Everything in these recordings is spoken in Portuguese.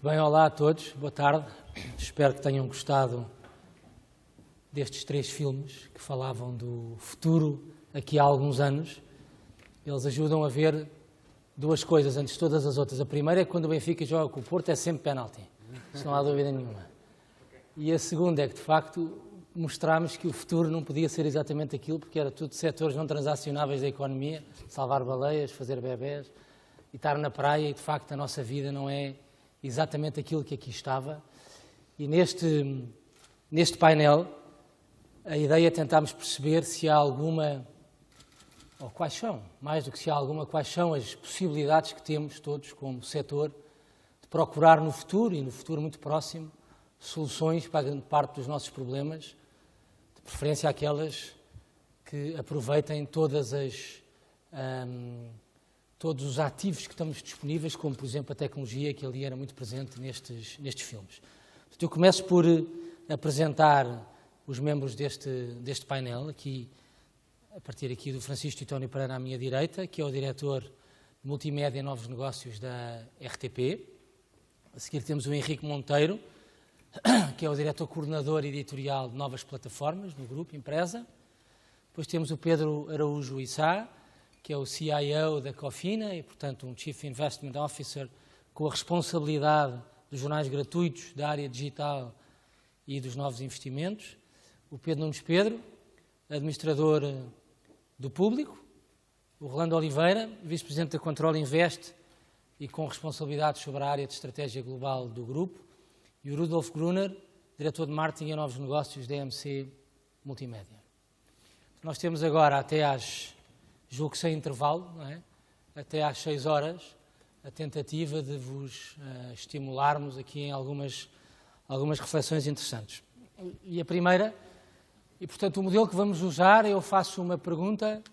Bem, olá a todos, boa tarde. Espero que tenham gostado destes 3 filmes que falavam do futuro aqui há alguns anos. Eles ajudam a ver 2 coisas antes de todas as outras. A primeira é que quando o Benfica joga com o Porto é sempre penalti, isso não há dúvida nenhuma. E a segunda é que, de facto, mostramos que o futuro não podia ser exatamente aquilo, porque era tudo setores não transacionáveis da economia, salvar baleias, fazer bebés e estar na praia, e de facto a nossa vida não é exatamente aquilo que aqui estava. E neste painel, a ideia é tentarmos perceber se há alguma, ou quais são, mais do que se há alguma, quais são as possibilidades que temos todos como setor de procurar no futuro, e no futuro muito próximo, soluções para a grande parte dos nossos problemas, de preferência aquelas que aproveitem todos os ativos que estamos disponíveis, como, por exemplo, a tecnologia, que ali era muito presente nestes filmes. Portanto, eu começo por apresentar os membros deste painel, aqui, a partir aqui do Francisco Titónio Pereira à minha direita, que é o diretor de Multimédia e Novos Negócios da RTP. A seguir temos o Henrique Monteiro, que é o diretor coordenador editorial de novas plataformas no Grupo Empresa. Depois temos o Pedro Araújo Issá, que é o CIO da Cofina e, portanto, um Chief Investment Officer com a responsabilidade dos jornais gratuitos da área digital e dos novos investimentos. O Pedro Nunes Pedro, administrador do Público. O Rolando Oliveira, vice-presidente da Control Invest e com responsabilidades sobre a área de estratégia global do grupo. E o Rudolf Gruner, diretor de marketing e novos negócios da EMC Multimédia. Nós temos agora julgo que sem intervalo, não é? Até às 6 horas, a tentativa de vos estimularmos aqui em algumas reflexões interessantes. E a primeira, e portanto o modelo que vamos usar, eu faço uma pergunta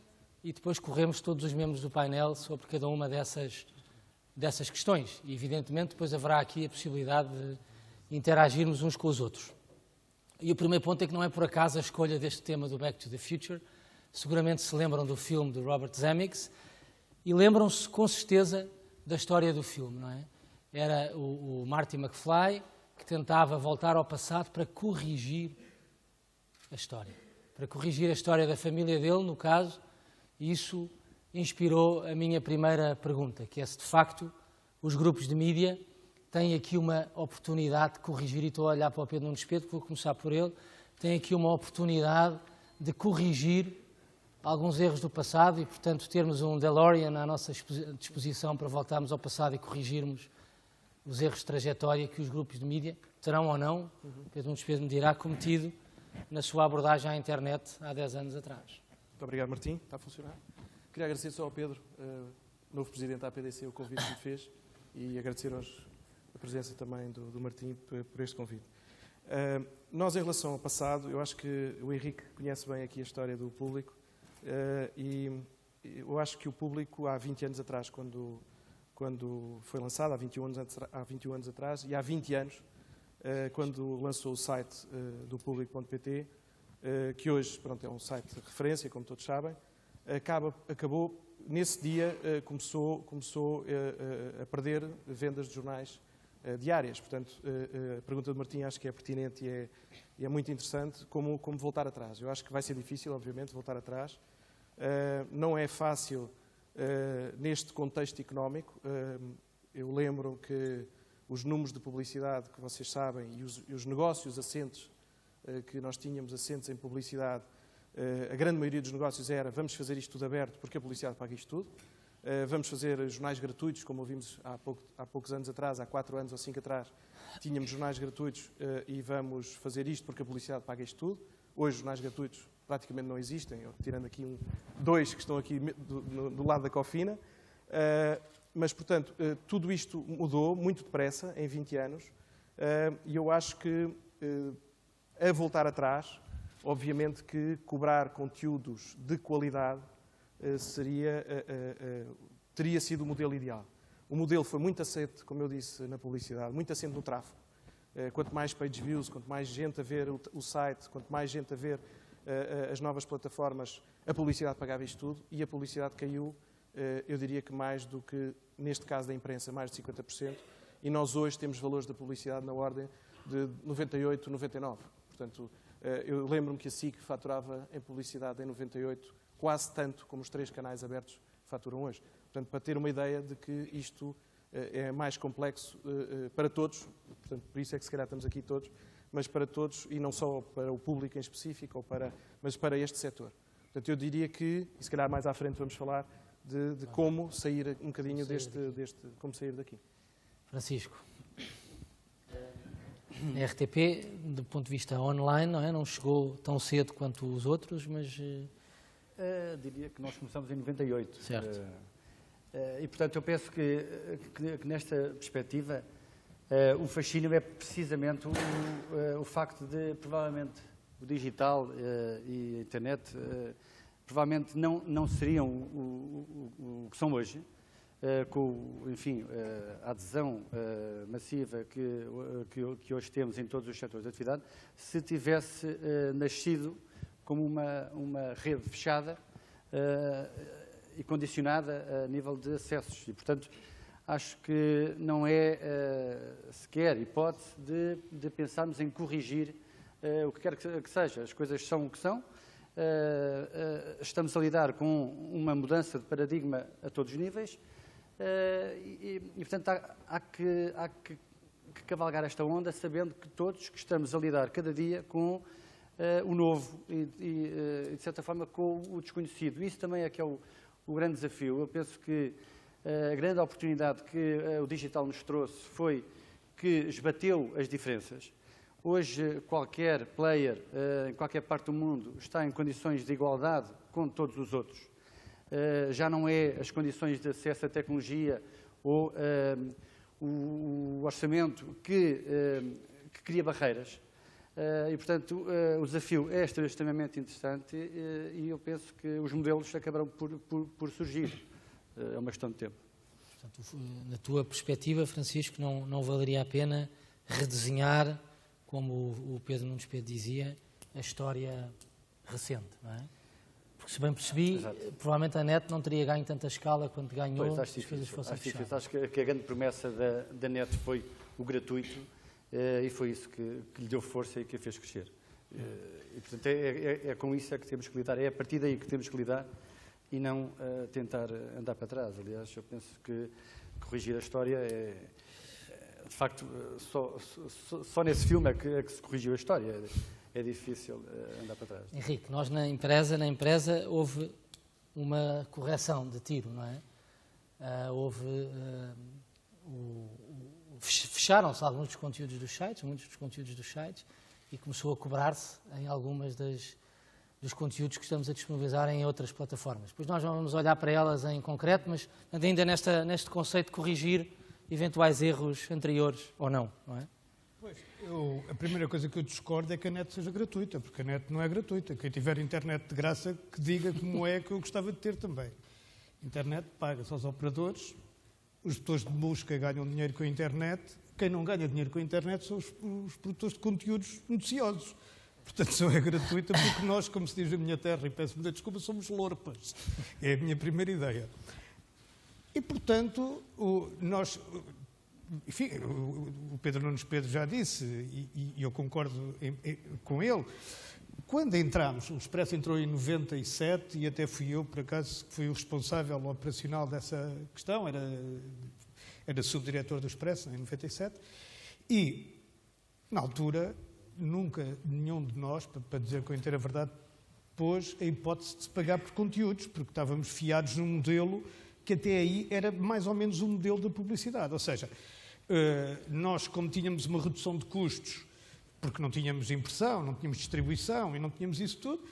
e depois corremos todos os membros do painel sobre cada uma dessas questões. E evidentemente depois haverá aqui a possibilidade de interagirmos uns com os outros. E o primeiro ponto é que não é por acaso a escolha deste tema do Back to the Future. Seguramente se lembram do filme de Robert Zemeckis e lembram-se com certeza da história do filme, não é? Era o Marty McFly que tentava voltar ao passado para corrigir a história da família dele, no caso, e isso inspirou a minha primeira pergunta, que é se de facto os grupos de mídia têm aqui uma oportunidade de corrigir, e estou a olhar para o Pedro Nunes Pedro, vou começar por ele, têm aqui uma oportunidade de corrigir alguns erros do passado e, portanto, termos um DeLorean à nossa disposição para voltarmos ao passado e corrigirmos os erros de trajetória que os grupos de mídia terão ou não, Pedro Nunes Pedro me dirá, cometido na sua abordagem à internet há 10 anos atrás. Muito obrigado, Martim. Está a funcionar? Queria agradecer só ao Pedro, novo presidente da APDC, o convite que me fez e agradecer a presença também do Martim por este convite. Nós, em relação ao passado, eu acho que o Henrique conhece bem aqui a história do Público. E eu acho que o Público, há 20 anos atrás, quando foi lançado, há 21 anos atrás, e há 20 anos, quando lançou o site do Público.pt, que hoje é um site de referência, como todos sabem, acabou, nesse dia, começou a perder vendas de jornais diárias. Portanto, a pergunta de Martim acho que é pertinente e é muito interessante como voltar atrás. Eu acho que vai ser difícil, obviamente, voltar atrás. Não é fácil neste contexto económico. Eu lembro que os números de publicidade que vocês sabem e os negócios assentes que nós tínhamos assentes em publicidade, a grande maioria dos negócios era vamos fazer isto tudo aberto porque a publicidade paga isto tudo. Vamos fazer jornais gratuitos, como ouvimos há poucos anos atrás, há 4 anos ou 5 atrás, tínhamos jornais gratuitos e vamos fazer isto porque a publicidade paga isto tudo. Hoje, jornais gratuitos praticamente não existem, tirando aqui 2 que estão aqui do lado da Cofina. Mas, portanto, tudo isto mudou muito depressa, em 20 anos, e eu acho que, a voltar atrás, obviamente que cobrar conteúdos de qualidade teria sido o modelo ideal. O modelo foi muito assente, como eu disse, na publicidade, muito assente no tráfego. Quanto mais page views, quanto mais gente a ver o site, quanto mais gente a ver as novas plataformas, a publicidade pagava isto tudo e a publicidade caiu, eu diria que mais do que, neste caso da imprensa, mais de 50%, e nós hoje temos valores da publicidade na ordem de 98, 99. Portanto, eu lembro-me que a SIC faturava em publicidade em 98 quase tanto como os 3 canais abertos faturam hoje. Portanto, para ter uma ideia de que isto é mais complexo para todos, portanto, por isso é que se calhar estamos aqui todos, mas para todos e não só para o público em específico, mas para este setor. Portanto, eu diria que, e se calhar mais à frente vamos falar, de como sair um bocadinho como sair daqui. Francisco, a RTP, do ponto de vista online, não chegou tão cedo quanto os outros, mas... diria que nós começamos em 98. Certo. E, portanto, eu penso que nesta perspectiva, o fascínio é precisamente o facto de, provavelmente, o digital e a internet provavelmente não seriam o que são hoje, com, enfim, a adesão massiva que hoje temos em todos os setores de atividade, se tivesse nascido como uma rede fechada e condicionada a nível de acessos. E, portanto, acho que não é sequer hipótese de pensarmos em corrigir o que quer que seja. As coisas são o que são. Estamos a lidar com uma mudança de paradigma a todos os níveis e portanto, há que cavalgar esta onda sabendo que todos que estamos a lidar cada dia com o novo e, de certa forma, com o desconhecido. Isso também é que é o grande desafio. Eu penso que a grande oportunidade que o digital nos trouxe foi que esbateu as diferenças. Hoje, qualquer player, em qualquer parte do mundo, está em condições de igualdade com todos os outros. Já não é as condições de acesso à tecnologia ou o orçamento que cria barreiras. E, portanto, o desafio é extremamente interessante e eu penso que os modelos acabarão por surgir. É uma questão de tempo. Portanto, na tua perspectiva, Francisco, não valeria a pena redesenhar, como o Pedro Nunes Pedro dizia, a história recente, não é? Porque, se bem percebi, provavelmente a NET não teria ganho tanta escala quanto ganhou se as coisas fossem fechadas. Acho que a grande promessa da NET foi o gratuito e foi isso que lhe deu força e que a fez crescer. E, portanto, é com isso que temos que lidar, é a partir daí que temos que lidar e não tentar andar para trás. Aliás, eu penso que corrigir a história de facto, só nesse filme é que se corrigiu a história. É difícil andar para trás. Henrique, nós na empresa houve uma correção de tiro, não é? Fecharam-se alguns dos conteúdos dos sites, muitos dos conteúdos dos sites, e começou a cobrar-se em algumas dos conteúdos que estamos a disponibilizar em outras plataformas. Depois nós vamos olhar para elas em concreto, mas ainda neste conceito de corrigir eventuais erros anteriores ou não é? Pois, a primeira coisa que eu discordo é que a NET seja gratuita, porque a NET não é gratuita. Quem tiver internet de graça, que diga como é que eu gostava de ter também. Internet paga-se aos operadores, os produtores de busca ganham dinheiro com a internet, quem não ganha dinheiro com a internet são os produtores de conteúdos noticiosos. Portanto, só é gratuita porque nós, como se diz na minha terra, e peço muita desculpa, somos lorpas. É a minha primeira ideia. E, portanto, enfim, o Pedro Nunes Pedro já disse, e eu concordo com ele, quando entramos, o Expresso entrou em 97 e até fui eu, por acaso, que fui o responsável operacional dessa questão, era subdiretor do Expresso em 97, e, na altura, nunca nenhum de nós, para dizer com a inteira verdade, pôs a hipótese de se pagar por conteúdos, porque estávamos fiados num modelo que até aí era mais ou menos um modelo de publicidade. Ou seja, nós, como tínhamos uma redução de custos, porque não tínhamos impressão, não tínhamos distribuição e não tínhamos isso tudo,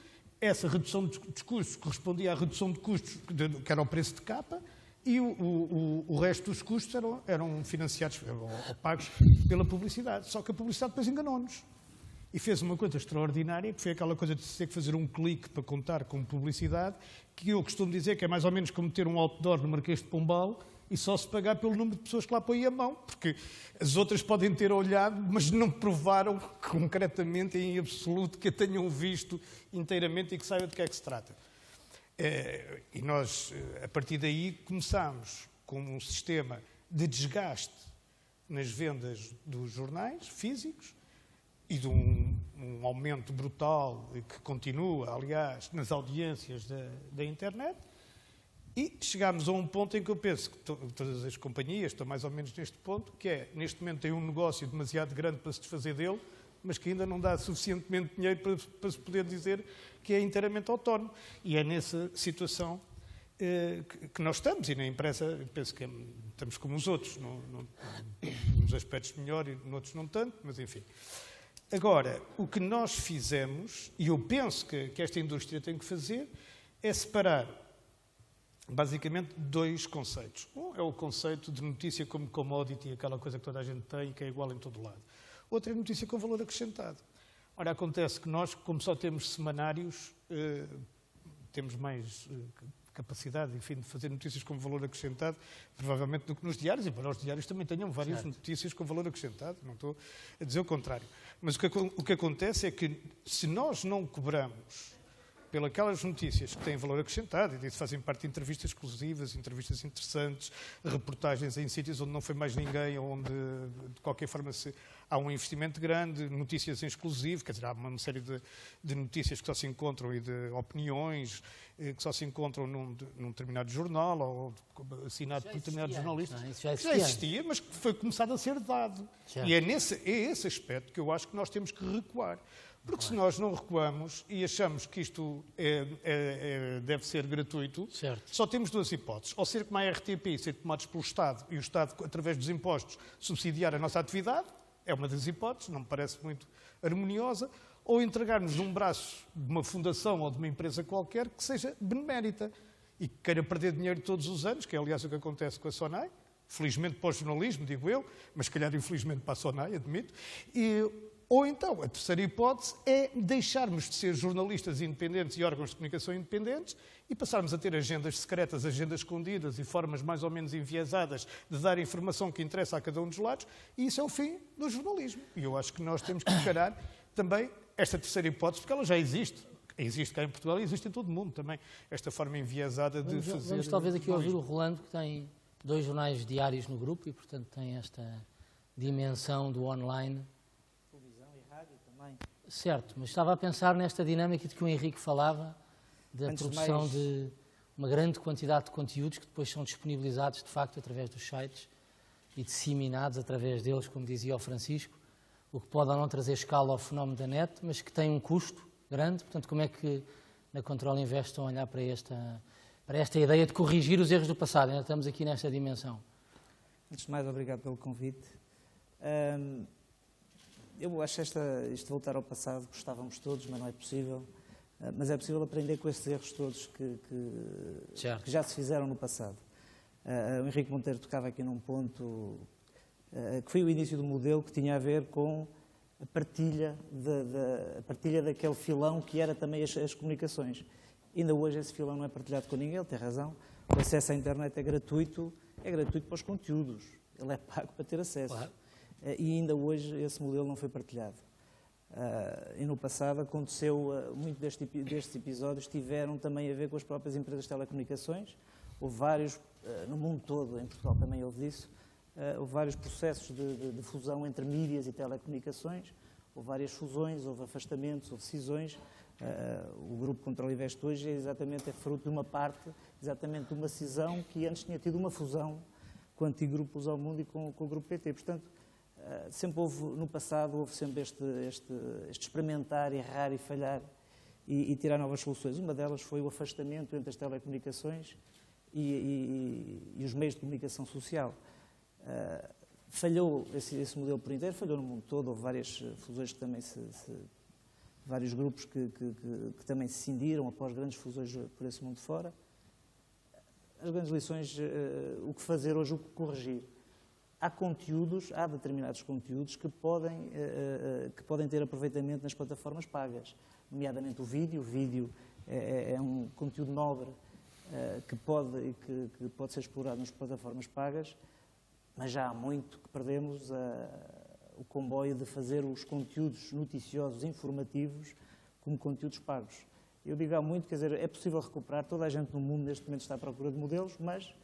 essa redução de custos correspondia à redução de custos, que era o preço de capa, e o resto dos custos eram financiados ou pagos pela publicidade. Só que a publicidade depois enganou-nos. E fez uma coisa extraordinária, que foi aquela coisa de se ter que fazer um clique para contar com publicidade, que eu costumo dizer que é mais ou menos como ter um outdoor no Marquês de Pombal e só se pagar pelo número de pessoas que lá põem a mão, porque as outras podem ter olhado, mas não provaram concretamente, em absoluto, que a tenham visto inteiramente e que saibam de que é que se trata. E nós, a partir daí, começámos com um sistema de desgaste nas vendas dos jornais físicos e de um aumento brutal que continua, aliás, nas audiências da internet. E chegámos a um ponto em que eu penso que todas as companhias estão mais ou menos neste ponto, que é, neste momento tem um negócio demasiado grande para se desfazer dele, mas que ainda não dá suficientemente dinheiro para se poder dizer que é inteiramente autónomo. E é nessa situação que nós estamos, e na empresa penso que estamos como os outros, nos aspectos melhor e noutros não tanto, mas enfim. Agora, o que nós fizemos, e eu penso que esta indústria tem que fazer, é separar basicamente dois conceitos. Um é o conceito de notícia como commodity, aquela coisa que toda a gente tem e que é igual em todo lado. Outra é notícia com valor acrescentado. Ora, acontece que nós, como só temos semanários, temos mais capacidade, enfim, de fazer notícias com valor acrescentado, provavelmente, do que nos diários, embora os diários também tenham várias notícias com valor acrescentado, não estou a dizer o contrário. Mas o que acontece é que, se nós não cobramos pelas notícias que têm valor acrescentado, e disso fazem parte de entrevistas exclusivas, entrevistas interessantes, reportagens em sítios onde não foi mais ninguém, onde, de qualquer forma, há um investimento grande, notícias em exclusivo, quer dizer, há uma série de notícias que só se encontram e de opiniões que só se encontram num determinado jornal ou assinado por determinados jornalistas. Não, isso já existia, mas que foi começado a ser dado. Já. E é esse aspecto que eu acho que nós temos que recuar. Porque se nós não recuamos e achamos que isto deve ser gratuito, certo, só temos duas hipóteses. Ou ser como a RTP e ser tomados pelo Estado e o Estado, através dos impostos, subsidiar a nossa atividade, é uma das hipóteses, não me parece muito harmoniosa, ou entregarmos num braço de uma fundação ou de uma empresa qualquer que seja benemérita e que queira perder dinheiro todos os anos, que é aliás o que acontece com a SONAI, felizmente para o jornalismo, digo eu, mas se calhar infelizmente para a SONAI, admito, ou então, a terceira hipótese é deixarmos de ser jornalistas independentes e órgãos de comunicação independentes e passarmos a ter agendas secretas, agendas escondidas e formas mais ou menos enviesadas de dar informação que interessa a cada um dos lados, e isso é o fim do jornalismo. E eu acho que nós temos que encarar também esta terceira hipótese, porque ela já existe. Existe cá em Portugal e existe em todo o mundo também, esta forma enviesada de fazer... Vamos talvez aqui ouvir o Rolando, que tem 2 jornais diários no grupo e, portanto, tem esta dimensão do online. Certo, mas estava a pensar nesta dinâmica de que o Henrique falava, da produção de uma grande quantidade de conteúdos que depois são disponibilizados, de facto, através dos sites e disseminados através deles, como dizia o Francisco, o que pode ou não trazer escala ao fenómeno da net, mas que tem um custo grande. Portanto, como é que na Control Invest estão a olhar para esta ideia de corrigir os erros do passado? Ainda estamos aqui nesta dimensão. Antes de mais, obrigado pelo convite. Eu acho isto de voltar ao passado, gostávamos todos, mas não é possível. Mas é possível aprender com esses erros todos que já se fizeram no passado. O Henrique Monteiro tocava aqui num ponto que foi o início do modelo que tinha a ver com a partilha daquele filão que era também as comunicações. Ainda hoje esse filão não é partilhado com ninguém, ele tem razão. O acesso à internet é gratuito para os conteúdos. Ele é pago para ter acesso. Claro. E ainda hoje esse modelo não foi partilhado. E no passado aconteceu, muito destes episódios tiveram também a ver com as próprias empresas de telecomunicações. Houve vários, no mundo todo, em Portugal também houve isso, houve vários processos de fusão entre mídias e telecomunicações, houve várias fusões, houve afastamentos, houve cisões. O Grupo Control Invest hoje é fruto de uma parte, exatamente de uma cisão que antes tinha tido uma fusão com o antigo Grupo Luz ao Mundo e com o Grupo PT. Portanto, sempre houve, no passado, houve sempre este experimentar, errar e falhar e tirar novas soluções. Uma delas foi o afastamento entre as telecomunicações e os meios de comunicação social. Falhou esse modelo por inteiro, falhou no mundo todo, houve várias fusões que também vários grupos que também se cindiram após grandes fusões por esse mundo fora. As grandes lições, o que fazer hoje, o que corrigir. Há determinados conteúdos que podem ter aproveitamento nas plataformas pagas, nomeadamente o vídeo. O vídeo é um conteúdo nobre que pode ser explorado nas plataformas pagas, mas já há muito que perdemos o comboio de fazer os conteúdos noticiosos, informativos, como conteúdos pagos. Eu digo há muito, quer dizer, é possível recuperar, toda a gente no mundo neste momento está à procura de modelos, mas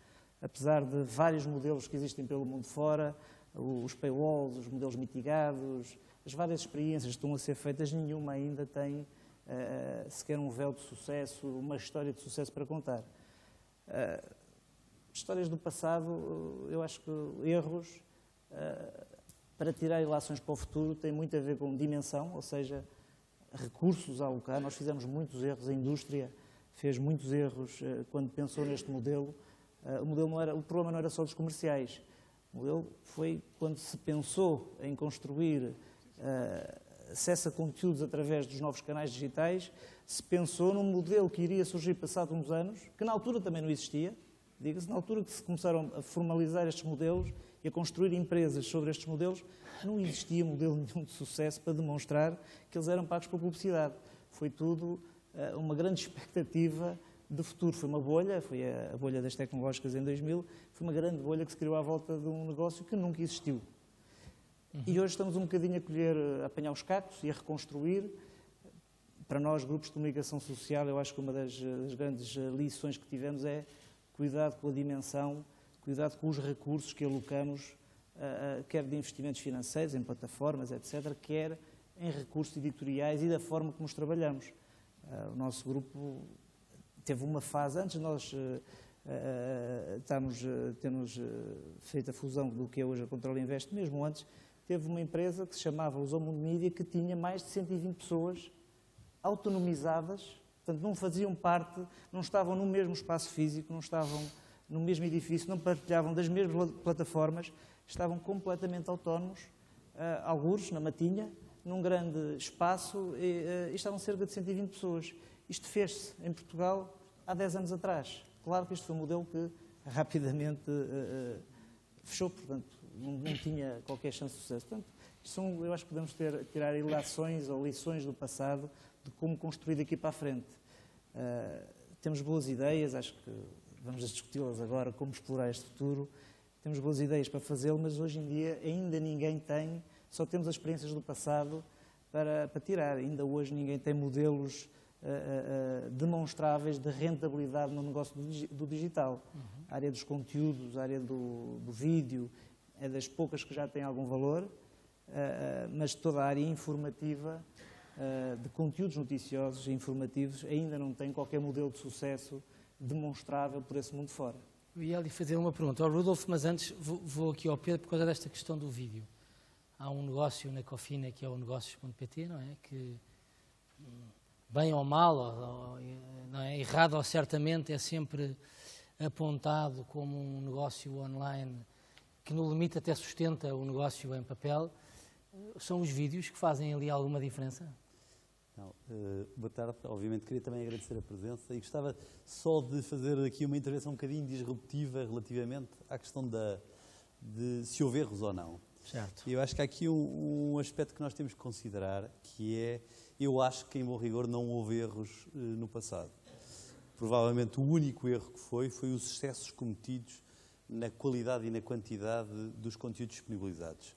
apesar de vários modelos que existem pelo mundo fora, os paywalls, os modelos mitigados, as várias experiências que estão a ser feitas, nenhuma ainda tem sequer um véu de sucesso, uma história de sucesso para contar. Histórias do passado, eu acho que erros, para tirar ilações para o futuro, tem muito a ver com dimensão, ou seja, recursos a alocar. Nós fizemos muitos erros, a indústria fez muitos erros quando pensou neste modelo. O problema não era só dos comerciais. O modelo foi quando se pensou em construir acesso a conteúdos através dos novos canais digitais, se pensou num modelo que iria surgir passado uns anos, que na altura também não existia, diga-se, na altura que se começaram a formalizar estes modelos e a construir empresas sobre estes modelos, não existia modelo nenhum de sucesso para demonstrar que eles eram pagos por publicidade. Foi tudo uma grande expectativa de futuro. Foi uma bolha, foi a bolha das tecnológicas em 2000, foi uma grande bolha que se criou à volta de um negócio que nunca existiu. E hoje estamos um bocadinho a apanhar os cacos e a reconstruir. Para nós, grupos de comunicação social, eu acho que uma das grandes lições que tivemos é cuidado com a dimensão, cuidado com os recursos que alocamos, quer de investimentos financeiros, em plataformas, etc., quer em recursos editoriais e da forma como os trabalhamos. O nosso grupo teve uma fase, antes de nós termos feito a fusão do que é hoje a Control Invest, mesmo antes, teve uma empresa que se chamava Lusomundo Mídia, que tinha mais de 120 pessoas autonomizadas, portanto não faziam parte, não estavam no mesmo espaço físico, não estavam no mesmo edifício, não partilhavam das mesmas plataformas, estavam completamente autónomos, algures na Matinha, num grande espaço, e estavam cerca de 120 pessoas. Isto fez-se em Portugal há 10 anos atrás. Claro que este foi um modelo que rapidamente fechou, portanto, não tinha qualquer chance de sucesso. Portanto, eu acho que podemos tirar ilações ou lições do passado de como construir daqui para a frente. Temos boas ideias, acho que vamos discuti-las agora, como explorar este futuro. Temos boas ideias para fazê-lo, mas hoje em dia ainda ninguém tem, só temos as experiências do passado para tirar. Ainda hoje ninguém tem modelos demonstráveis de rentabilidade no negócio do digital. A área dos conteúdos, a área do vídeo, é das poucas que já tem algum valor, mas toda a área informativa, de conteúdos noticiosos e informativos, ainda não tem qualquer modelo de sucesso demonstrável por esse mundo fora. Eu ia lhe fazer uma pergunta ao Rudolf, mas antes vou aqui ao Pedro por causa desta questão do vídeo. Há um negócio na Cofina que é o negócios.pt, não é? Que, bem ou mal, não é? Errado ou certamente, é sempre apontado como um negócio online que no limite até sustenta o negócio em papel. São os vídeos que fazem ali alguma diferença? Não, boa tarde. Obviamente queria também agradecer a presença e gostava só de fazer aqui uma intervenção um bocadinho disruptiva relativamente à questão de se houve erros ou não. Certo. Eu acho que há aqui um aspecto que nós temos que considerar, que é, eu acho que em bom rigor não houve erros no passado. Provavelmente o único erro que foi os excessos cometidos na qualidade e na quantidade dos conteúdos disponibilizados.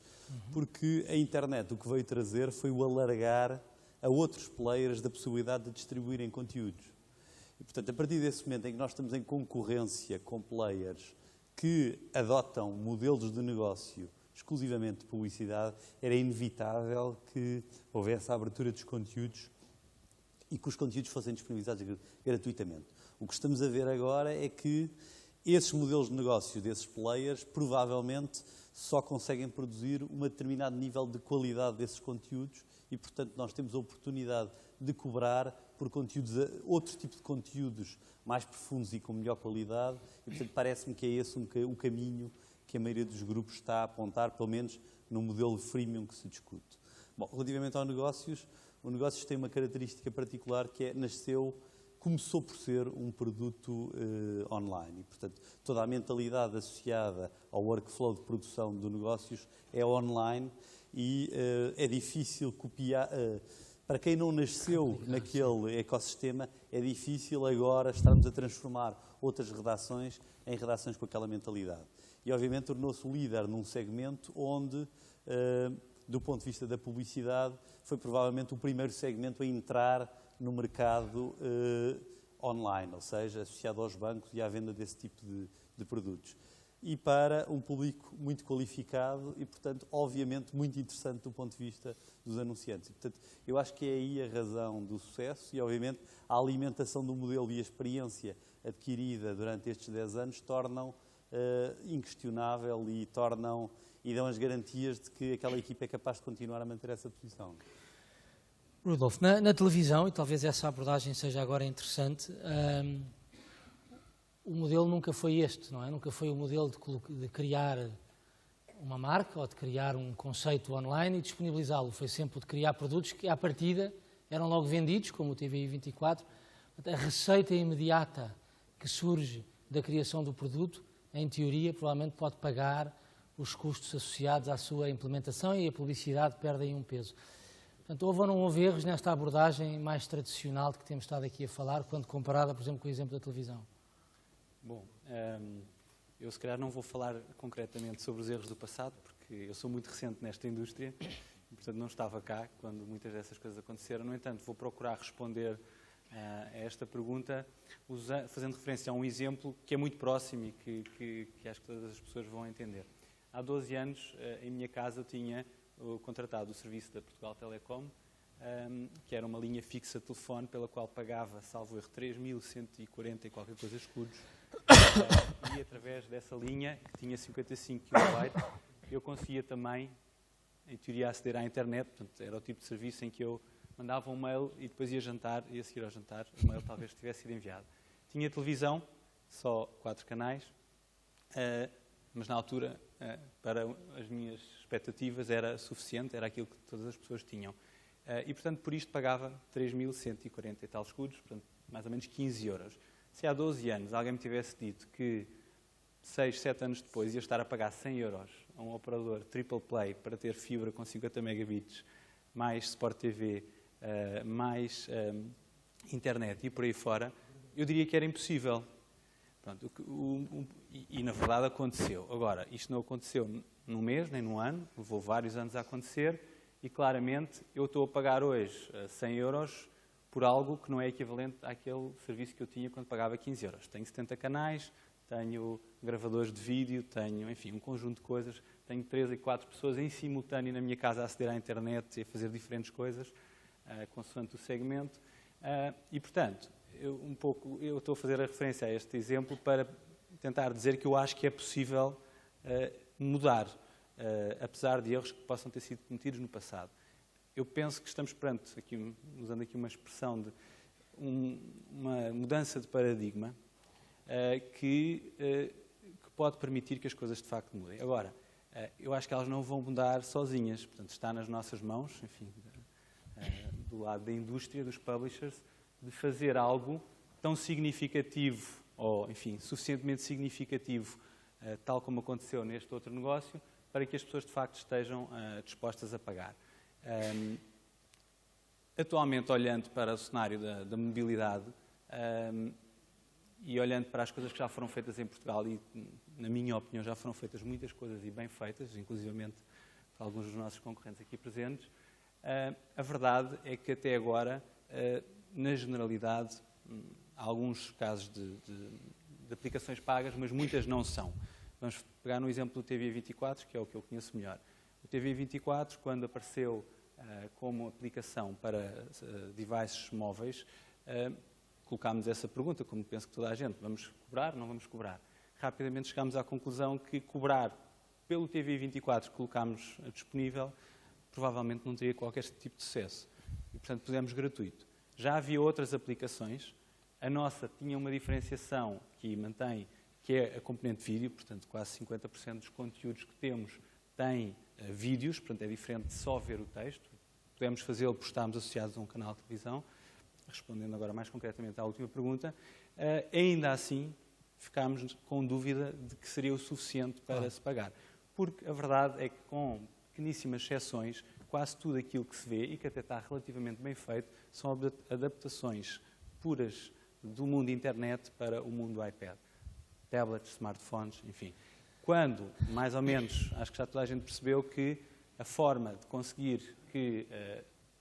Porque a internet o que veio trazer foi o alargar a outros players da possibilidade de distribuírem conteúdos. E, portanto, a partir desse momento em que nós estamos em concorrência com players que adotam modelos de negócio exclusivamente de publicidade, era inevitável que houvesse a abertura dos conteúdos e que os conteúdos fossem disponibilizados gratuitamente. O que estamos a ver agora é que esses modelos de negócio desses players provavelmente só conseguem produzir um determinado nível de qualidade desses conteúdos e, portanto, nós temos a oportunidade de cobrar por conteúdos, outro tipo de conteúdos mais profundos e com melhor qualidade e, portanto, parece-me que é esse o caminho que a maioria dos grupos está a apontar, pelo menos no modelo freemium que se discute. Bom, relativamente aos negócios, o negócio tem uma característica particular que é, começou por ser um produto online e, portanto, toda a mentalidade associada ao workflow de produção de negócios é online e é difícil copiar. Para quem não nasceu naquele ecossistema, é difícil agora estarmos a transformar outras redações em redações com aquela mentalidade. E, obviamente, tornou-se líder num segmento onde, do ponto de vista da publicidade, foi provavelmente o primeiro segmento a entrar no mercado online, ou seja, associado aos bancos e à venda desse tipo de produtos. e para um público muito qualificado e, portanto, obviamente, muito interessante do ponto de vista dos anunciantes. E, portanto, eu acho que é aí a razão do sucesso e, obviamente, a alimentação do modelo e a experiência adquirida durante estes 10 anos tornam inquestionável e dão as garantias de que aquela equipa é capaz de continuar a manter essa posição. Rudolf, na televisão, e talvez essa abordagem seja agora interessante, o modelo nunca foi este, não é? Nunca foi o modelo de criar uma marca ou de criar um conceito online e disponibilizá-lo. Foi sempre o de criar produtos que, à partida, eram logo vendidos, como o TVI 24. A receita imediata que surge da criação do produto, em teoria, provavelmente pode pagar os custos associados à sua implementação e a publicidade perde aí um peso. Portanto, houve ou não houve erros nesta abordagem mais tradicional de que temos estado aqui a falar, quando comparada, por exemplo, com o exemplo da televisão? Bom, eu se calhar não vou falar concretamente sobre os erros do passado, porque eu sou muito recente nesta indústria e, portanto, não estava cá quando muitas dessas coisas aconteceram. No entanto, vou procurar responder a esta pergunta fazendo referência a um exemplo que é muito próximo e que acho que todas as pessoas vão entender. Há 12 anos, em minha casa, eu tinha contratado o serviço da Portugal Telecom, que era uma linha fixa de telefone pela qual pagava, salvo erro, 3.140 e qualquer coisa escudos. E através dessa linha, que tinha 55 KB, eu conseguia também, em teoria, aceder à internet. Portanto, era o tipo de serviço em que eu mandava um mail e depois ia jantar, e a seguir ao jantar o mail talvez tivesse sido enviado. Tinha televisão, só 4 canais, mas na altura, para as minhas expectativas, era suficiente, era aquilo que todas as pessoas tinham. E, portanto, por isto pagava 3.140 e tal escudos, portanto, mais ou menos 15 euros. Se há 12 anos alguém me tivesse dito que 6, 7 anos depois ia estar a pagar 100 euros a um operador triple play para ter fibra com 50 megabits, mais Sport TV, mais internet e por aí fora, eu diria que era impossível. Pronto, e na verdade aconteceu. Agora, isto não aconteceu num mês, nem num ano, levou vários anos a acontecer e claramente eu estou a pagar hoje 100 euros por algo que não é equivalente àquele serviço que eu tinha quando pagava 15 euros. Tenho 70 canais, tenho gravadores de vídeo, tenho, enfim, um conjunto de coisas, tenho 3 e 4 pessoas em simultâneo na minha casa a aceder à internet e a fazer diferentes coisas, consoante o segmento, e portanto, eu estou a fazer a referência a este exemplo para tentar dizer que eu acho que é possível mudar, apesar de erros que possam ter sido cometidos no passado. Eu penso que estamos perante, usando aqui uma expressão de uma mudança de paradigma que pode permitir que as coisas de facto mudem. Agora, eu acho que elas não vão mudar sozinhas, portanto está nas nossas mãos, enfim, do lado da indústria, dos publishers, de fazer algo tão significativo, ou enfim, suficientemente significativo, tal como aconteceu neste outro negócio, para que as pessoas de facto estejam dispostas a pagar. Atualmente, olhando para o cenário da mobilidade e olhando para as coisas que já foram feitas em Portugal, e na minha opinião já foram feitas muitas coisas e bem feitas, inclusivamente por alguns dos nossos concorrentes aqui presentes, a verdade é que até agora, na generalidade, há alguns casos de aplicações pagas, mas muitas não são. Vamos pegar no exemplo do TVI 24, que é o que eu conheço melhor. O TVI 24, quando apareceu como aplicação para devices móveis, colocámos essa pergunta, como penso que toda a gente, vamos cobrar, não vamos cobrar? Rapidamente chegámos à conclusão que cobrar pelo TVI 24 que colocámos disponível, provavelmente não teria qualquer tipo de sucesso. E, portanto, pusemos gratuito. Já havia outras aplicações, a nossa tinha uma diferenciação que mantém, que é a componente vídeo, portanto, quase 50% dos conteúdos que temos têm vídeos, portanto, é diferente de só ver o texto. Podemos fazê-lo por estarmos associados a um canal de televisão. Respondendo agora mais concretamente à última pergunta, ainda assim ficámos com dúvida de que seria o suficiente para se pagar. Porque a verdade é que, com pequeníssimas exceções, quase tudo aquilo que se vê e que até está relativamente bem feito são adaptações puras do mundo internet para o mundo do iPad. Tablets, smartphones, enfim. Quando, mais ou menos, acho que já toda a gente percebeu que a forma de conseguir que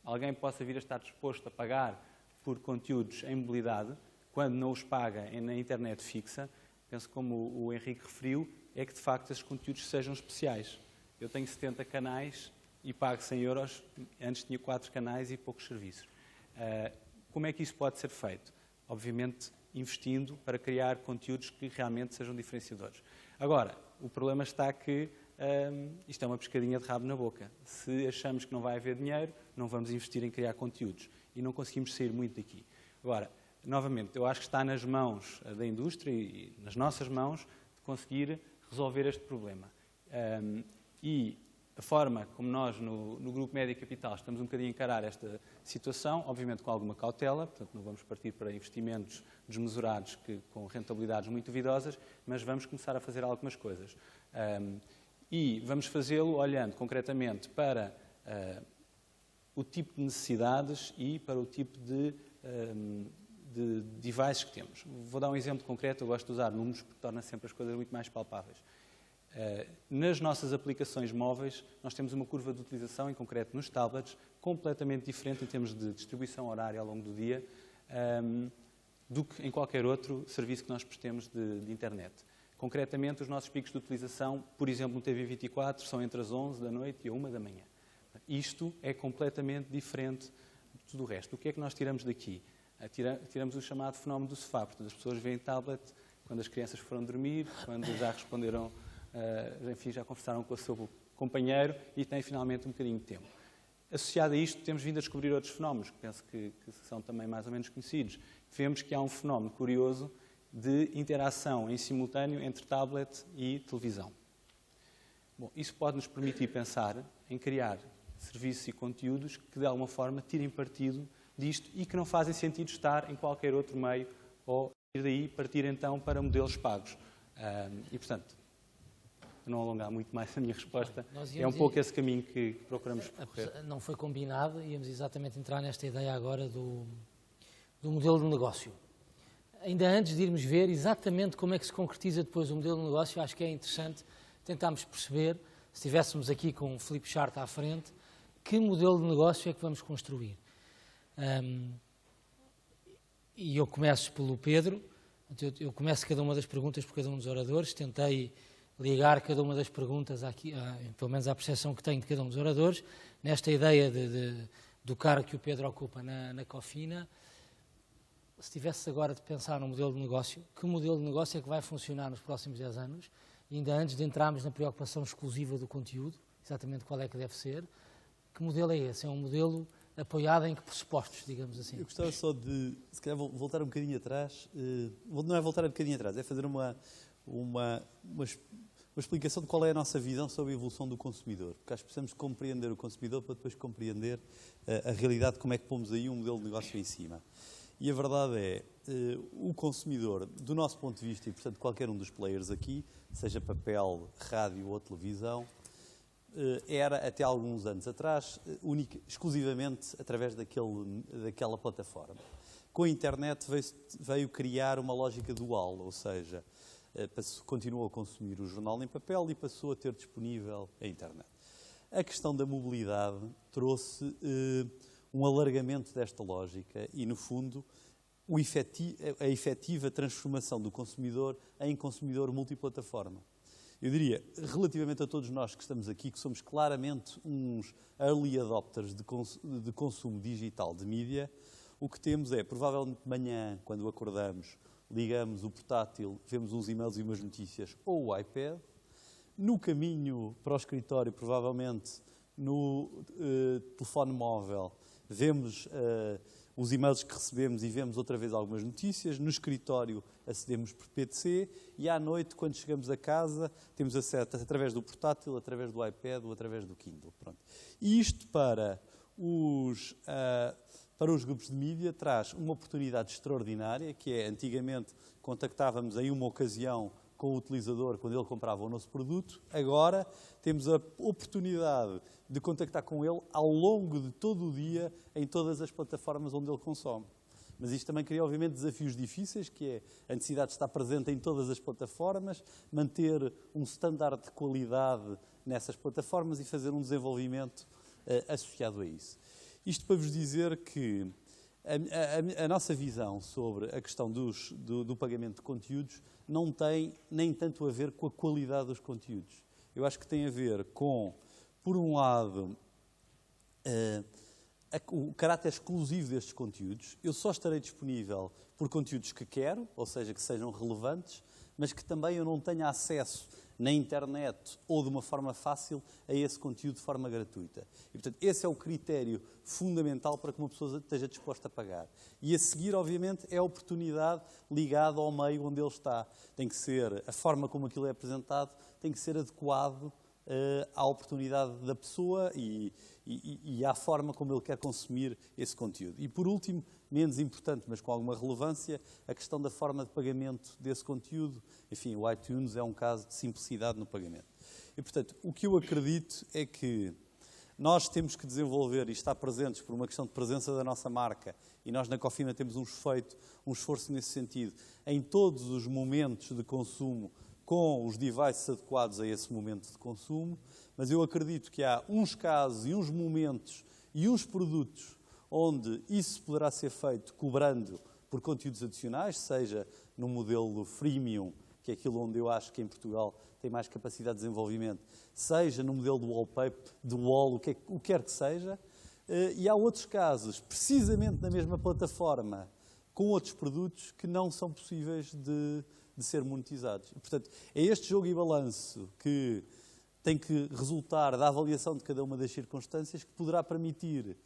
alguém possa vir a estar disposto a pagar por conteúdos em mobilidade, quando não os paga na internet fixa, penso como o Henrique referiu, é que de facto esses conteúdos sejam especiais. Eu tenho 70 canais e pago 100 euros, antes tinha 4 canais e poucos serviços. Como é que isso pode ser feito? Obviamente investindo para criar conteúdos que realmente sejam diferenciadores. Agora, o problema está que isto é uma pescadinha de rabo na boca. Se achamos que não vai haver dinheiro, não vamos investir em criar conteúdos e não conseguimos sair muito daqui. Agora, novamente, eu acho que está nas mãos da indústria e nas nossas mãos de conseguir resolver este problema. E a forma como nós, no Grupo Média Capital, estamos um bocadinho a encarar esta situação, obviamente com alguma cautela, portanto não vamos partir para investimentos desmesurados com rentabilidades muito duvidosas, mas vamos começar a fazer algumas coisas. E vamos fazê-lo olhando concretamente para o tipo de necessidades e para o tipo de devices que temos. Vou dar um exemplo concreto, eu gosto de usar números porque torna sempre as coisas muito mais palpáveis. Nas nossas aplicações móveis, nós temos uma curva de utilização, em concreto nos tablets, completamente diferente em termos de distribuição horária ao longo do dia do que em qualquer outro serviço que nós prestemos de internet. Concretamente, os nossos picos de utilização, por exemplo, no TV24, são entre as 11 da noite e a 1 da manhã. Isto é completamente diferente de tudo o resto. O que é que nós tiramos daqui? Tiramos o chamado fenómeno do sofá. Portanto, as pessoas veem tablet quando as crianças foram dormir, quando já responderam, enfim, já conversaram com o seu companheiro e têm finalmente um bocadinho de tempo. Associado a isto, temos vindo a descobrir outros fenómenos, que penso que são também mais ou menos conhecidos. Vemos que há um fenómeno curioso de interação em simultâneo entre tablet e televisão. Bom, isso pode nos permitir pensar em criar serviços e conteúdos que, de alguma forma, tirem partido disto e que não fazem sentido estar em qualquer outro meio ou, ir daí, partir então para modelos pagos. E, portanto, para não alongar muito mais a minha resposta, é um pouco esse caminho que procuramos percorrer. Não foi combinado, íamos exatamente entrar nesta ideia agora do modelo de negócio. Ainda antes de irmos ver exatamente como é que se concretiza depois o modelo de negócio, acho que é interessante tentarmos perceber, se estivéssemos aqui com o Filipe Charte à frente, que modelo de negócio é que vamos construir. E eu começo pelo Pedro, eu começo cada uma das perguntas por cada um dos oradores, tentei ligar cada uma das perguntas, aqui, pelo menos à percepção que tenho de cada um dos oradores, nesta ideia do cargo que o Pedro ocupa na Cofina. Se tivesse agora de pensar num modelo de negócio, que modelo de negócio é que vai funcionar nos próximos 10 anos, ainda antes de entrarmos na preocupação exclusiva do conteúdo, exatamente qual é que deve ser, que modelo é esse? É um modelo apoiado em que pressupostos, digamos assim? Eu gostava só de, se calhar, voltar um bocadinho atrás, não é voltar um bocadinho atrás, é fazer uma explicação de qual é a nossa visão sobre a evolução do consumidor, porque acho que precisamos compreender o consumidor para depois compreender a realidade, como é que pomos aí um modelo de negócio em cima. E a verdade é, o consumidor, do nosso ponto de vista, e portanto qualquer um dos players aqui, seja papel, rádio ou televisão, era até alguns anos atrás exclusivamente através daquela plataforma. Com a internet veio criar uma lógica dual, ou seja, continuou a consumir o jornal em papel e passou a ter disponível a internet. A questão da mobilidade trouxe um alargamento desta lógica e, no fundo, a efetiva transformação do consumidor em consumidor multiplataforma. Eu diria, relativamente a todos nós que estamos aqui, que somos claramente uns early adopters de consumo digital de mídia, o que temos é, provavelmente de manhã, quando acordamos, ligamos o portátil, vemos uns e-mails e umas notícias, ou o iPad. No caminho para o escritório, provavelmente, no telefone móvel, vemos os e-mails que recebemos e vemos outra vez algumas notícias. No escritório acedemos por PC e à noite, quando chegamos a casa, temos acesso através do portátil, através do iPad ou através do Kindle. Pronto. E isto para os grupos de mídia traz uma oportunidade extraordinária, que é, antigamente, contactávamos em uma ocasião com o utilizador quando ele comprava o nosso produto. Agora temos a oportunidade de contactar com ele ao longo de todo o dia em todas as plataformas onde ele consome. Mas isto também cria, obviamente, desafios difíceis, que é a necessidade de estar presente em todas as plataformas, manter um standard de qualidade nessas plataformas e fazer um desenvolvimento associado a isso. Isto para vos dizer que A nossa visão sobre a questão do pagamento de conteúdos não tem nem tanto a ver com a qualidade dos conteúdos. Eu acho que tem a ver com, por um lado, o caráter exclusivo destes conteúdos. Eu só estarei disponível por conteúdos que quero, ou seja, que sejam relevantes, mas que também eu não tenha acesso na internet ou de uma forma fácil a esse conteúdo de forma gratuita. E, portanto, esse é o critério fundamental para que uma pessoa esteja disposta a pagar. E a seguir, obviamente, é a oportunidade ligada ao meio onde ele está. Tem que ser, a forma como aquilo é apresentado, tem que ser adequado à oportunidade da pessoa e à forma como ele quer consumir esse conteúdo. E, por último, menos importante, mas com alguma relevância, a questão da forma de pagamento desse conteúdo. Enfim, o iTunes é um caso de simplicidade no pagamento. E, portanto, o que eu acredito é que nós temos que desenvolver e estar presentes por uma questão de presença da nossa marca, e nós na Cofina temos um esforço nesse sentido, em todos os momentos de consumo, com os devices adequados a esse momento de consumo, mas eu acredito que há uns casos e uns momentos e uns produtos onde isso poderá ser feito cobrando por conteúdos adicionais, seja no modelo freemium, que é aquilo onde eu acho que em Portugal tem mais capacidade de desenvolvimento, seja no modelo do wallpaper, do wall, o que quer que seja, e há outros casos, precisamente na mesma plataforma, com outros produtos que não são possíveis de ser monetizados. E, portanto, é este jogo e balanço que tem que resultar da avaliação de cada uma das circunstâncias que poderá permitir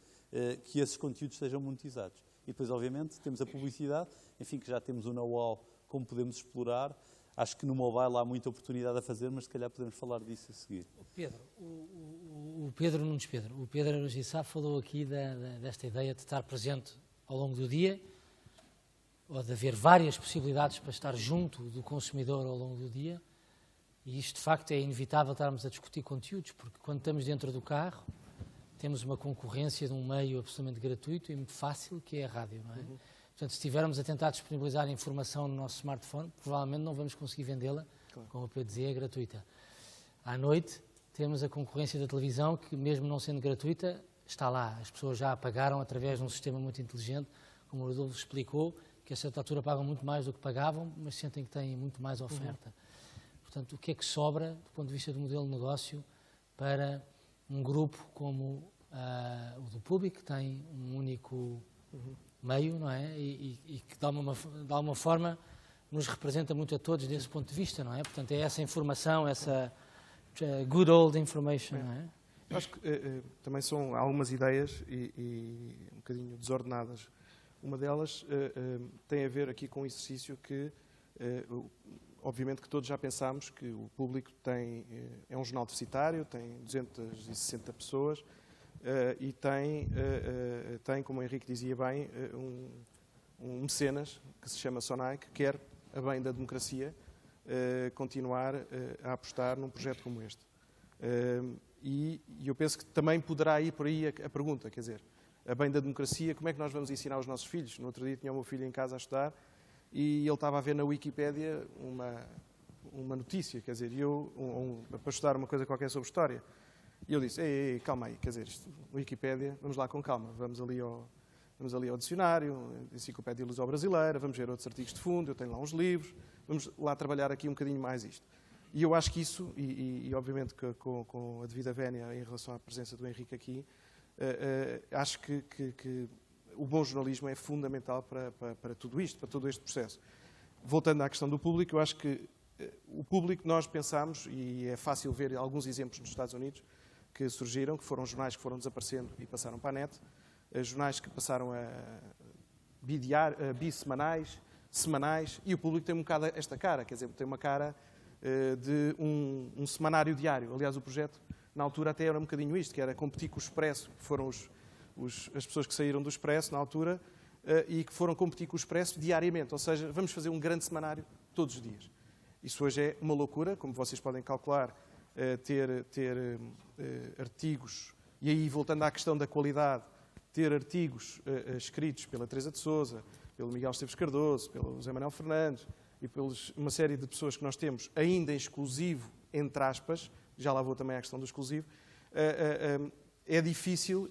que esses conteúdos sejam monetizados. E depois, obviamente, temos a publicidade, enfim, que já temos o know-how como podemos explorar. Acho que no mobile há muita oportunidade a fazer, mas se calhar podemos falar disso a seguir. Pedro, o Pedro Nunes Pedro, o Pedro Araújo falou aqui desta ideia de estar presente ao longo do dia, ou de haver várias possibilidades para estar junto do consumidor ao longo do dia, e isto de facto é inevitável estarmos a discutir conteúdos, porque quando estamos dentro do carro temos uma concorrência de um meio absolutamente gratuito e muito fácil, que é a rádio, não é? Portanto, se estivermos a tentar disponibilizar informação no nosso smartphone, provavelmente não vamos conseguir vendê-la, claro, como o Pedro dizia, é gratuita. À noite temos a concorrência da televisão, que mesmo não sendo gratuita, está lá. As pessoas já a pagaram através de um sistema muito inteligente, como o Rodolfo explicou, que a certa altura pagam muito mais do que pagavam, mas sentem que têm muito mais oferta. Portanto, o que é que sobra, do ponto de vista do modelo de negócio, para um grupo como o do Público, que tem um único meio, não é? E que de alguma forma nos representa muito a todos desse ponto de vista, não é? Portanto, é essa informação, essa good old information, não é? Eu acho que também são algumas ideias e um bocadinho desordenadas. Uma delas tem a ver aqui com um exercício que, obviamente que todos já pensámos que o Público é um jornal deficitário, tem 260 pessoas e tem, como o Henrique dizia bem, um mecenas que se chama Sonai, que quer, a bem da democracia, continuar a apostar num projeto como este. E eu penso que também poderá ir por aí a pergunta, quer dizer, a bem da democracia, como é que nós vamos ensinar aos nossos filhos? No outro dia tinha o meu filho em casa a estudar e ele estava a ver na Wikipédia uma notícia, quer dizer, para estudar uma coisa qualquer sobre história. E eu disse, ei, calma aí, quer dizer, Wikipédia, vamos lá com calma, vamos ali ao dicionário, Enciclopédia Luso-Brasileira, vamos ver outros artigos de fundo, eu tenho lá uns livros, vamos lá trabalhar aqui um bocadinho mais isto. E eu acho que isso, e obviamente que com a devida vénia em relação à presença do Henrique aqui, acho que o bom jornalismo é fundamental para tudo isto, para todo este processo. Voltando à questão do Público, eu acho que o Público, nós pensamos, e é fácil ver alguns exemplos nos Estados Unidos que surgiram, que foram jornais que foram desaparecendo e passaram para a net, jornais que passaram a bissemanais, semanais, e o Público tem um bocado esta cara, quer dizer, tem uma cara de um semanário diário. Aliás, o projeto, na altura, até era um bocadinho isto, que era competir com o Expresso, que foram as pessoas que saíram do Expresso, na altura, e que foram competir com o Expresso diariamente. Ou seja, vamos fazer um grande semanário todos os dias. Isso hoje é uma loucura, como vocês podem calcular, ter artigos, e aí, voltando à questão da qualidade, ter artigos escritos pela Teresa de Sousa, pelo Miguel Esteves Cardoso, pelo José Manuel Fernandes e pelos uma série de pessoas que nós temos, ainda em exclusivo, entre aspas, já lá vou também à questão do exclusivo, é difícil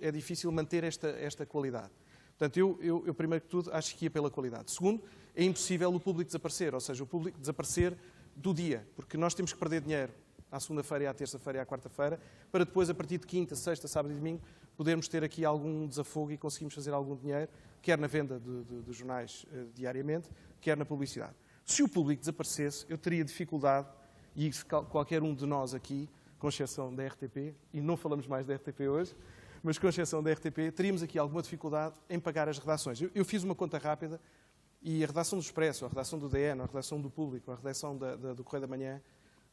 manter esta qualidade. Portanto, eu primeiro que tudo, acho que ia pela qualidade. Segundo, é impossível o público desaparecer, ou seja, o público desaparecer do dia, porque nós temos que perder dinheiro à segunda-feira, à terça-feira e à quarta-feira, para depois, a partir de quinta, sexta, sábado e domingo, podermos ter aqui algum desafogo e conseguirmos fazer algum dinheiro, quer na venda de jornais diariamente, quer na publicidade. Se o público desaparecesse, eu teria dificuldade, e qualquer um de nós aqui, com exceção da RTP, e não falamos mais da RTP hoje, mas com exceção da RTP, teríamos aqui alguma dificuldade em pagar as redações. Eu fiz uma conta rápida e a redação do Expresso, a redação do DN, a redação do Público, a redação do Correio da Manhã,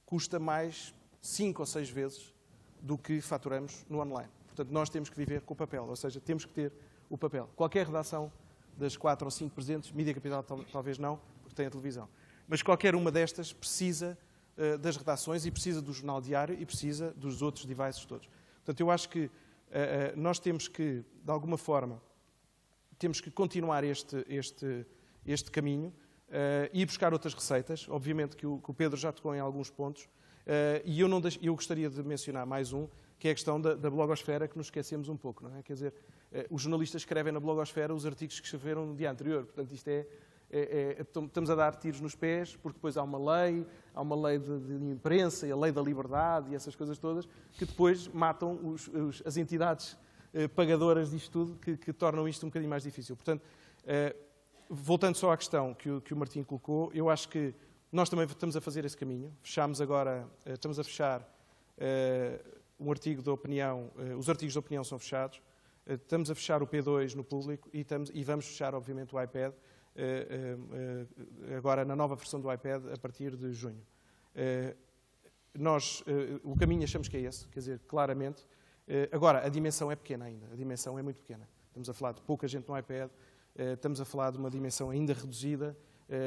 custa mais 5 ou 6 vezes do que faturamos no online. Portanto, nós temos que viver com o papel, ou seja, temos que ter o papel. Qualquer redação das 4 ou 5 presentes, Mídia Capital talvez não, porque tem a televisão, mas qualquer uma destas precisa das redações e precisa do jornal diário e precisa dos outros devices todos. Portanto, eu acho que nós temos que, de alguma forma, temos que continuar este caminho e ir buscar outras receitas. Obviamente que o Pedro já tocou em alguns pontos e eu gostaria de mencionar mais um, que é a questão da blogosfera, que nos esquecemos um pouco, não é? Quer dizer, os jornalistas escrevem na blogosfera os artigos que escreveram no dia anterior. Portanto, isto estamos a dar tiros nos pés, porque depois há uma lei de imprensa e a lei da liberdade e essas coisas todas, que depois matam as entidades pagadoras disto tudo, que tornam isto um bocadinho mais difícil. Portanto, voltando só à questão que o Martim colocou, eu acho que nós também estamos a fazer esse caminho. Estamos a fechar um artigo de opinião, os artigos de opinião são fechados, estamos a fechar o P2 no público e vamos fechar, obviamente, o iPad, agora na nova versão do iPad, a partir de junho. O caminho achamos que é esse, quer dizer, claramente. Agora, a dimensão é pequena ainda, a dimensão é muito pequena. Estamos a falar de pouca gente no iPad, estamos a falar de uma dimensão ainda reduzida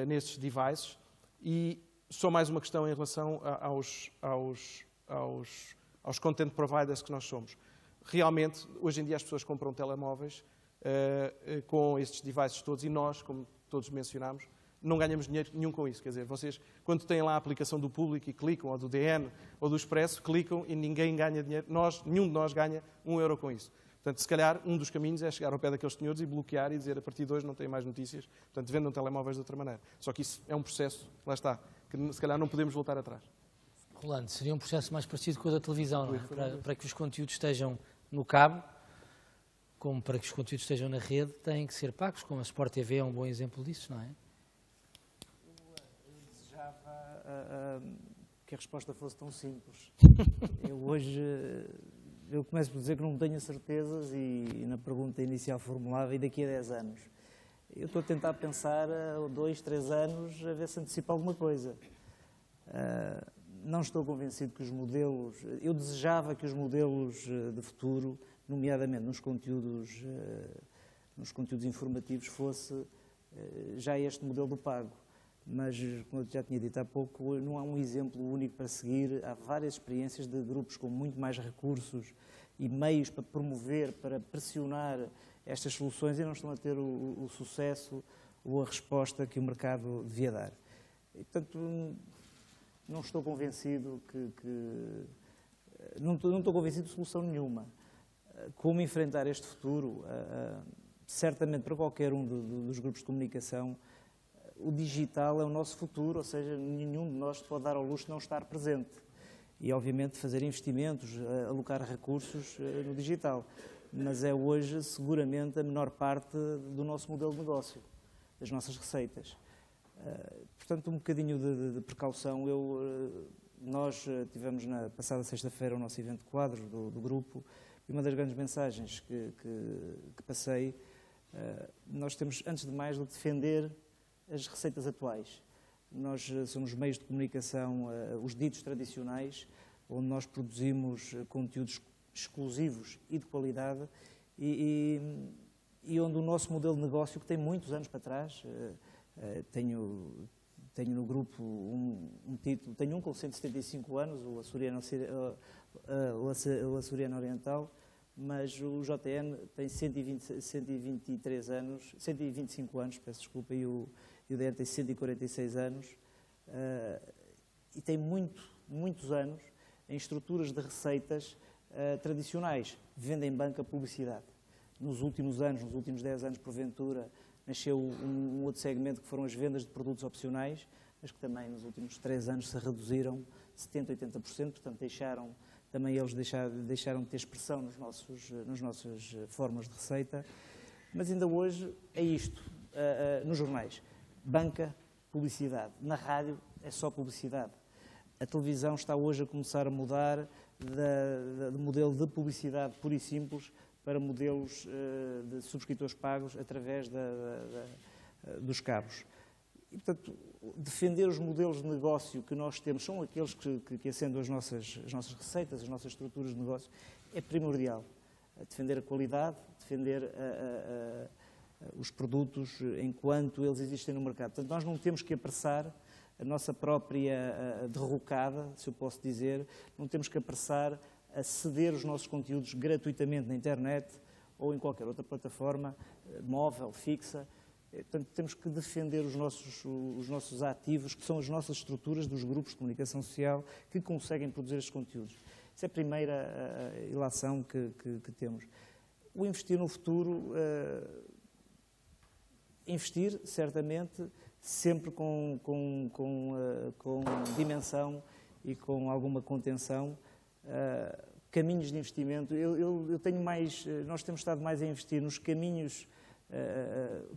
nestes devices e só mais uma questão em relação aos content providers que nós somos. Realmente, hoje em dia as pessoas compram telemóveis com estes devices todos e nós, como todos mencionámos, não ganhamos dinheiro nenhum com isso. Quer dizer, vocês, quando têm lá a aplicação do Público e clicam, ou do DN, ou do Expresso, clicam e ninguém ganha dinheiro. Nenhum de nós ganha €1 com isso. Portanto, se calhar, um dos caminhos é chegar ao pé daqueles senhores e bloquear e dizer, a partir de hoje não têm mais notícias, portanto, vendam telemóveis de outra maneira. Só que isso é um processo, lá está, que se calhar não podemos voltar atrás. Rolando, seria um processo mais parecido com o da televisão, não é? Para que os conteúdos estejam no cabo, como para que os conteúdos estejam na rede, têm que ser pagos, como a Sport TV é um bom exemplo disso, não é? Eu desejava que a resposta fosse tão simples. Eu começo por dizer que não tenho certezas e na pergunta inicial formulava e daqui a 10 anos. Eu estou a tentar pensar a 2, 3 anos a ver se antecipa alguma coisa. Não estou convencido que os modelos... Eu desejava que os modelos de futuro, nomeadamente nos conteúdos informativos, fosse já este modelo do pago. Mas, como eu já tinha dito há pouco, não há um exemplo único para seguir. Há várias experiências de grupos com muito mais recursos e meios para promover, para pressionar estas soluções e não estão a ter o sucesso ou a resposta que o mercado devia dar. E, portanto, não estou convencido não estou convencido de solução nenhuma. Como enfrentar este futuro? Certamente para qualquer um dos grupos de comunicação, o digital é o nosso futuro, ou seja, nenhum de nós pode dar ao luxo de não estar presente. E, obviamente, fazer investimentos, alocar recursos no digital. Mas é hoje, seguramente, a menor parte do nosso modelo de negócio, das nossas receitas. Portanto, um bocadinho de precaução. Nós tivemos na passada sexta-feira o nosso evento de quadros do grupo e uma das grandes mensagens que passei, nós temos, antes de mais, de defender as receitas atuais. Nós somos meios de comunicação, os ditos tradicionais, onde nós produzimos conteúdos exclusivos e de qualidade e onde o nosso modelo de negócio, que tem muitos anos para trás, tenho no grupo um título, tenho um com 175 anos, o Açoriano Oriental, mas o JN tem 123 anos, 125 anos, peço desculpa, e o DN tem 146 anos, e tem muitos anos em estruturas de receitas tradicionais, venda em banca, publicidade. nos últimos anos, nos últimos 10 anos, porventura, nasceu um outro segmento que foram as vendas de produtos opcionais, mas que também nos últimos 3 anos se reduziram 70%, 80%, portanto também eles deixaram de ter expressão nas nossas formas de receita. Mas ainda hoje é isto, nos jornais, banca, publicidade. Na rádio é só publicidade. A televisão está hoje a começar a mudar de modelo de publicidade pura e simples para modelos de subscritores pagos através dos cabos. E, portanto, defender os modelos de negócio que nós temos, são aqueles que acendem as nossas receitas, as nossas estruturas de negócio, é primordial. Defender a qualidade, defender os produtos enquanto eles existem no mercado. Portanto, nós não temos que apressar a nossa própria derrocada, se eu posso dizer, não temos que apressar a ceder os nossos conteúdos gratuitamente na internet ou em qualquer outra plataforma, móvel, fixa. Portanto, temos que defender os nossos ativos, que são as nossas estruturas dos grupos de comunicação social que conseguem produzir estes conteúdos. Essa é a primeira ilação que temos. O investir no futuro, investir, certamente, sempre com dimensão e com alguma contenção, caminhos de investimento. Eu tenho nós temos estado mais a investir nos caminhos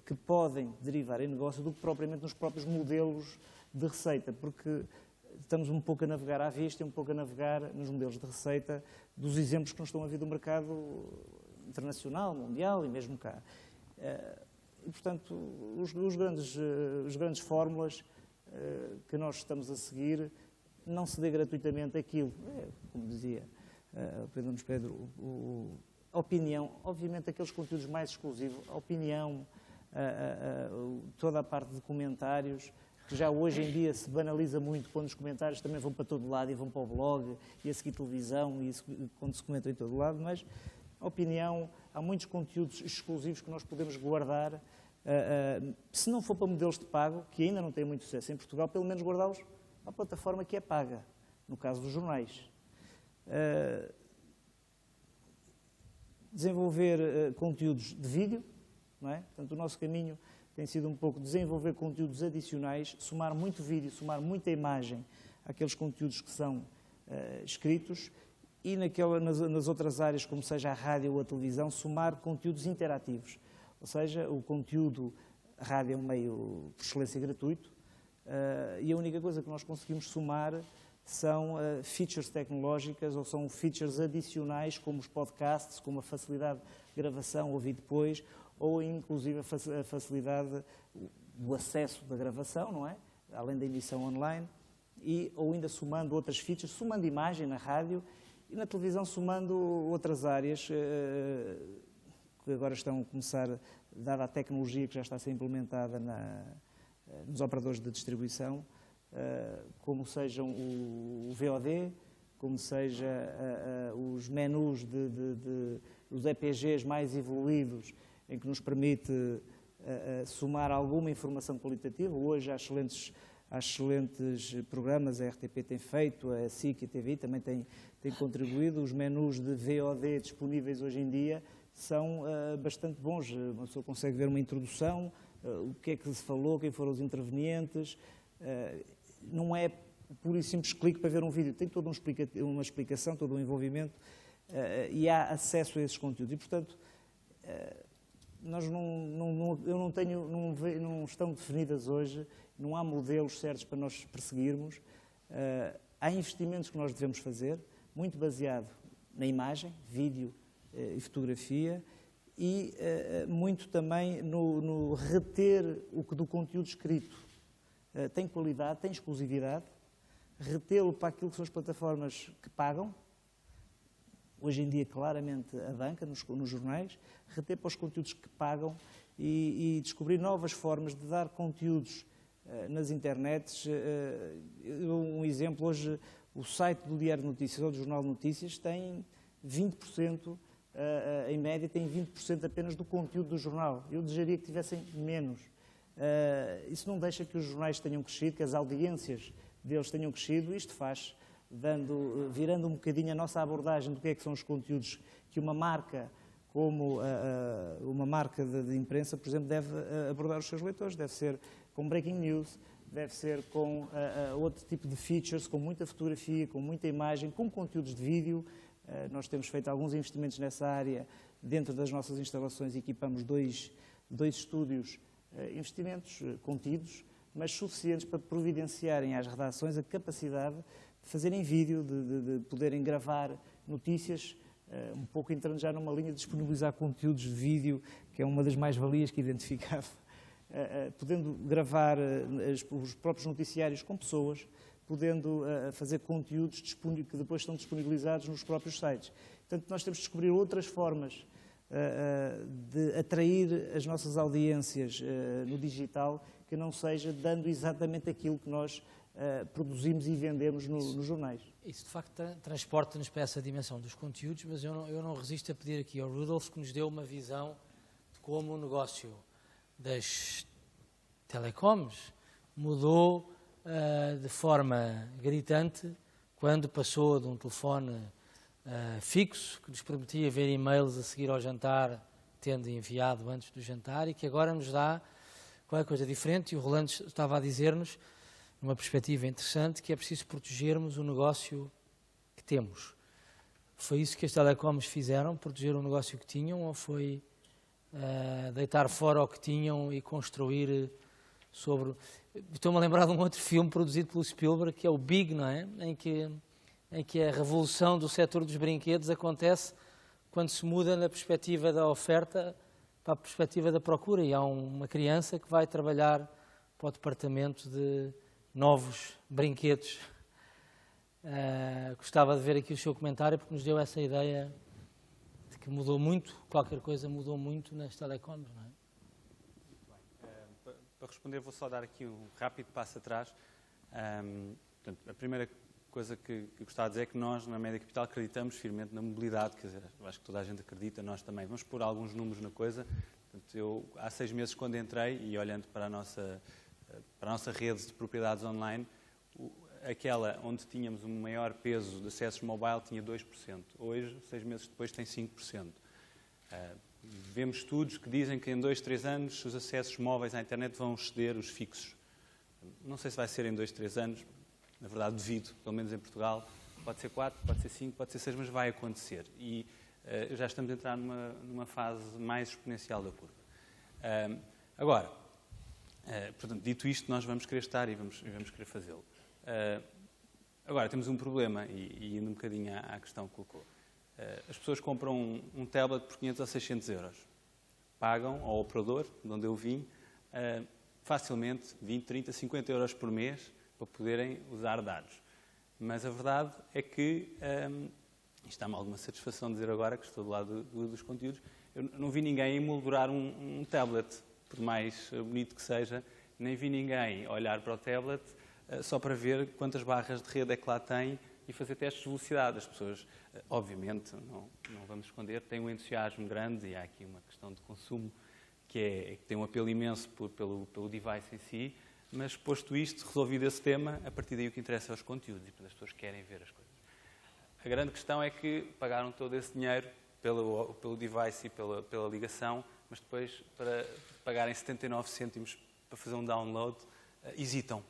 que podem derivar em negócio do que propriamente nos próprios modelos de receita, porque estamos um pouco a navegar à vista e um pouco a navegar nos modelos de receita dos exemplos que nos estão a vir do mercado internacional, mundial e mesmo cá. E, portanto, os grandes fórmulas que nós estamos a seguir, não se dê gratuitamente aquilo, como dizia Pedro, a opinião, obviamente aqueles conteúdos mais exclusivos, a opinião, toda a parte de comentários, que já hoje em dia se banaliza muito quando os comentários também vão para todo lado e vão para o blog e a seguir televisão e quando se comenta em todo lado, mas a opinião, há muitos conteúdos exclusivos que nós podemos guardar, se não for para modelos de pago, que ainda não têm muito sucesso em Portugal, pelo menos guardá-los à plataforma que é paga, no caso dos jornais. Desenvolver conteúdos de vídeo, não é? Portanto, o nosso caminho tem sido um pouco desenvolver conteúdos adicionais, somar muito vídeo, somar muita imagem àqueles conteúdos que são escritos e nas outras áreas, como seja a rádio ou a televisão, somar conteúdos interativos. Ou seja, o conteúdo, a rádio é um meio por excelência gratuito e a única coisa que nós conseguimos somar são features tecnológicas ou são features adicionais, como os podcasts, como a facilidade de gravação, ouvir depois, ou inclusive a facilidade do acesso da gravação, não é? Além da emissão online, ou ainda somando outras features, somando imagem na rádio e na televisão somando outras áreas que agora estão a começar, dada a tecnologia que já está a ser implementada nos operadores de distribuição, como sejam o VOD, como seja os menus dos EPGs mais evoluídos, em que nos permite somar alguma informação qualitativa. Hoje há excelentes programas, a RTP tem feito, a SIC e a TVI também têm contribuído. Os menus de VOD disponíveis hoje em dia são bastante bons. Uma pessoa consegue ver uma introdução, o que é que se falou, quem foram os intervenientes. Não é puro e simples clique para ver um vídeo, tem toda uma explicação, todo um envolvimento e há acesso a esses conteúdos. E, portanto, não estão definidas hoje, não há modelos certos para nós perseguirmos. Há investimentos que nós devemos fazer, muito baseado na imagem, vídeo e fotografia, e muito também no reter do conteúdo escrito. Tem qualidade, tem exclusividade, retê-lo para aquilo que são as plataformas que pagam, hoje em dia claramente a banca, nos jornais, reter para os conteúdos que pagam e descobrir novas formas de dar conteúdos nas internets. Um exemplo, hoje o site do Diário de Notícias ou do Jornal de Notícias tem 20%, em média tem 20% apenas do conteúdo do jornal. Eu desejaria que tivessem menos. Isso não deixa que os jornais tenham crescido, que as audiências deles tenham crescido. Isto faz, virando um bocadinho a nossa abordagem do que é que são os conteúdos que uma marca como uma marca de imprensa, por exemplo, deve abordar os seus leitores. Deve ser com breaking news, deve ser com outro tipo de features, com muita fotografia, com muita imagem, com conteúdos de vídeo. Nós temos feito alguns investimentos nessa área. Dentro das nossas instalações equipamos dois estúdios, investimentos contidos, mas suficientes para providenciarem às redações a capacidade de fazerem vídeo, de poderem gravar notícias, um pouco entrando já numa linha de disponibilizar conteúdos de vídeo, que é uma das mais-valias que identificava, podendo gravar os próprios noticiários com pessoas, podendo fazer conteúdos que depois são disponibilizados nos próprios sites. Portanto, nós temos de descobrir outras formas de atrair as nossas audiências no digital, que não seja dando exatamente aquilo que nós produzimos e vendemos nos jornais. Isso, de facto, transporta-nos para essa dimensão dos conteúdos, mas eu não resisto a pedir aqui ao Rudolf que nos dê uma visão de como o negócio das telecoms mudou de forma gritante quando passou de um telefone fixo, que nos permitia ver e-mails a seguir ao jantar, tendo enviado antes do jantar, e que agora nos dá qualquer coisa diferente. E o Rolando estava a dizer-nos, numa perspectiva interessante, que é preciso protegermos o negócio que temos. Foi isso que as telecoms fizeram, proteger o negócio que tinham, ou foi deitar fora o que tinham e construir sobre... Estou-me a lembrar de um outro filme produzido pelo Spielberg, que é o Big, não é? Em que a revolução do setor dos brinquedos acontece quando se muda na perspectiva da oferta para a perspectiva da procura, e há uma criança que vai trabalhar para o departamento de novos brinquedos. Gostava de ver aqui o seu comentário, porque nos deu essa ideia de que mudou muito, qualquer coisa mudou muito nas telecoms, não é? Para responder, vou só dar aqui um rápido passo atrás. Portanto, a primeira coisa que gostava de dizer é que nós, na Média Capital, acreditamos firmemente na mobilidade, quer dizer, eu acho que toda a gente acredita, nós também. Vamos pôr alguns números na coisa. Portanto, eu, há 6 meses, quando entrei, e olhando para a nossa rede de propriedades online, aquela onde tínhamos um maior peso de acessos mobile tinha 2%. Hoje, 6 meses depois, tem 5%. Vemos estudos que dizem que em 2, 3 anos os acessos móveis à internet vão exceder os fixos. Não sei se vai ser em 2, 3 anos, na verdade devido, pelo menos em Portugal, pode ser 4, pode ser 5, pode ser 6, mas vai acontecer. E já estamos a entrar numa fase mais exponencial da curva. Agora, portanto, dito isto, nós vamos querer estar e vamos querer fazê-lo. Agora, temos um problema, e indo um bocadinho à questão que colocou. As pessoas compram um tablet por 500 ou 600 euros. Pagam ao operador, de onde eu vim, facilmente 20, 30, 50 euros por mês para poderem usar dados. Mas a verdade é que, isto dá-me alguma satisfação dizer agora que estou do lado dos conteúdos, eu não vi ninguém emoldurar um tablet, por mais bonito que seja, nem vi ninguém olhar para o tablet só para ver quantas barras de rede é que lá tem e fazer testes de velocidade. As pessoas, obviamente, não vamos esconder, têm um entusiasmo grande, e há aqui uma questão de consumo que tem um apelo imenso pelo device em si, mas posto isto, resolvido esse tema, a partir daí o que interessa é os conteúdos, e as pessoas querem ver as coisas. A grande questão é que pagaram todo esse dinheiro pelo device e pela ligação, mas depois, para pagarem 79 cêntimos para fazer um download, hesitam.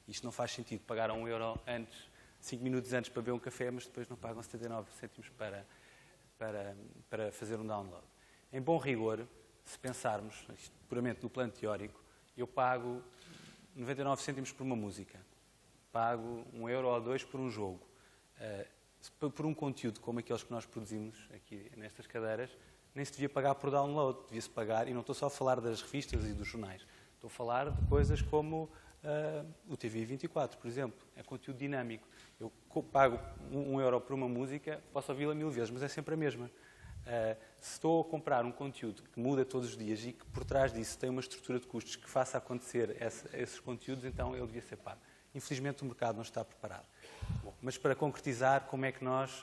Isto não faz sentido. Pagaram €1 antes, 5 minutos antes para beber um café, mas depois não pagam 79 cêntimos para fazer um download. Em bom rigor, se pensarmos, isto puramente no plano teórico, eu pago 99 cêntimos por uma música, pago €1 ou 2 por um jogo. Por um conteúdo como aqueles que nós produzimos aqui nestas cadeiras, nem se devia pagar por download, devia-se pagar, e não estou só a falar das revistas e dos jornais, estou a falar de coisas como o TV 24, por exemplo, é conteúdo dinâmico. Eu pago €1 por uma música, posso ouvi-la 1000 vezes, mas é sempre a mesma. Se estou a comprar um conteúdo que muda todos os dias e que por trás disso tem uma estrutura de custos que faça acontecer esses conteúdos, então ele devia ser pago. Infelizmente o mercado não está preparado. Bom, mas para concretizar, como é que nós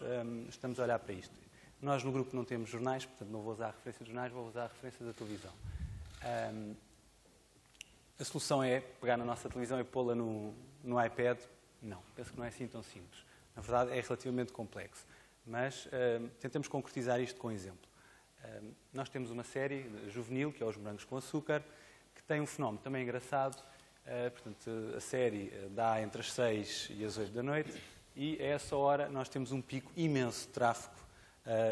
estamos a olhar para isto? Nós no grupo não temos jornais, portanto não vou usar a referência dos jornais, vou usar a referência da televisão. A solução é pegar na nossa televisão e pô-la no iPad? Não, penso que não é assim tão simples. Na verdade é relativamente complexo. Mas tentamos concretizar isto com um exemplo. Nós temos uma série juvenil, que é Os Morangos com Açúcar, que tem um fenómeno também engraçado. Portanto, a série dá entre as 6 e as 8 da noite e a essa hora nós temos um pico imenso de tráfego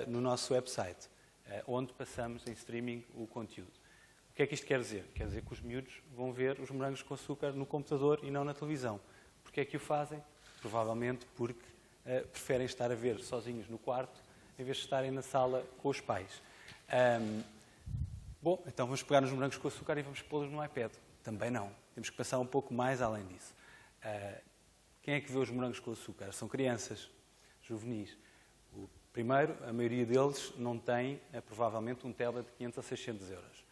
no nosso website, onde passamos em streaming o conteúdo. O que é que isto quer dizer? Quer dizer que os miúdos vão ver Os Morangos com Açúcar no computador e não na televisão. Porquê é que o fazem? Provavelmente porque preferem estar a ver sozinhos no quarto em vez de estarem na sala com os pais. Bom, então vamos pegar nos Morangos com Açúcar e vamos pô-los no iPad. Também não. Temos que passar um pouco mais além disso. Quem é que vê Os Morangos com Açúcar? São crianças, juvenis. Primeiro, a maioria deles não tem, provavelmente, um tablet de 500 a 600 euros.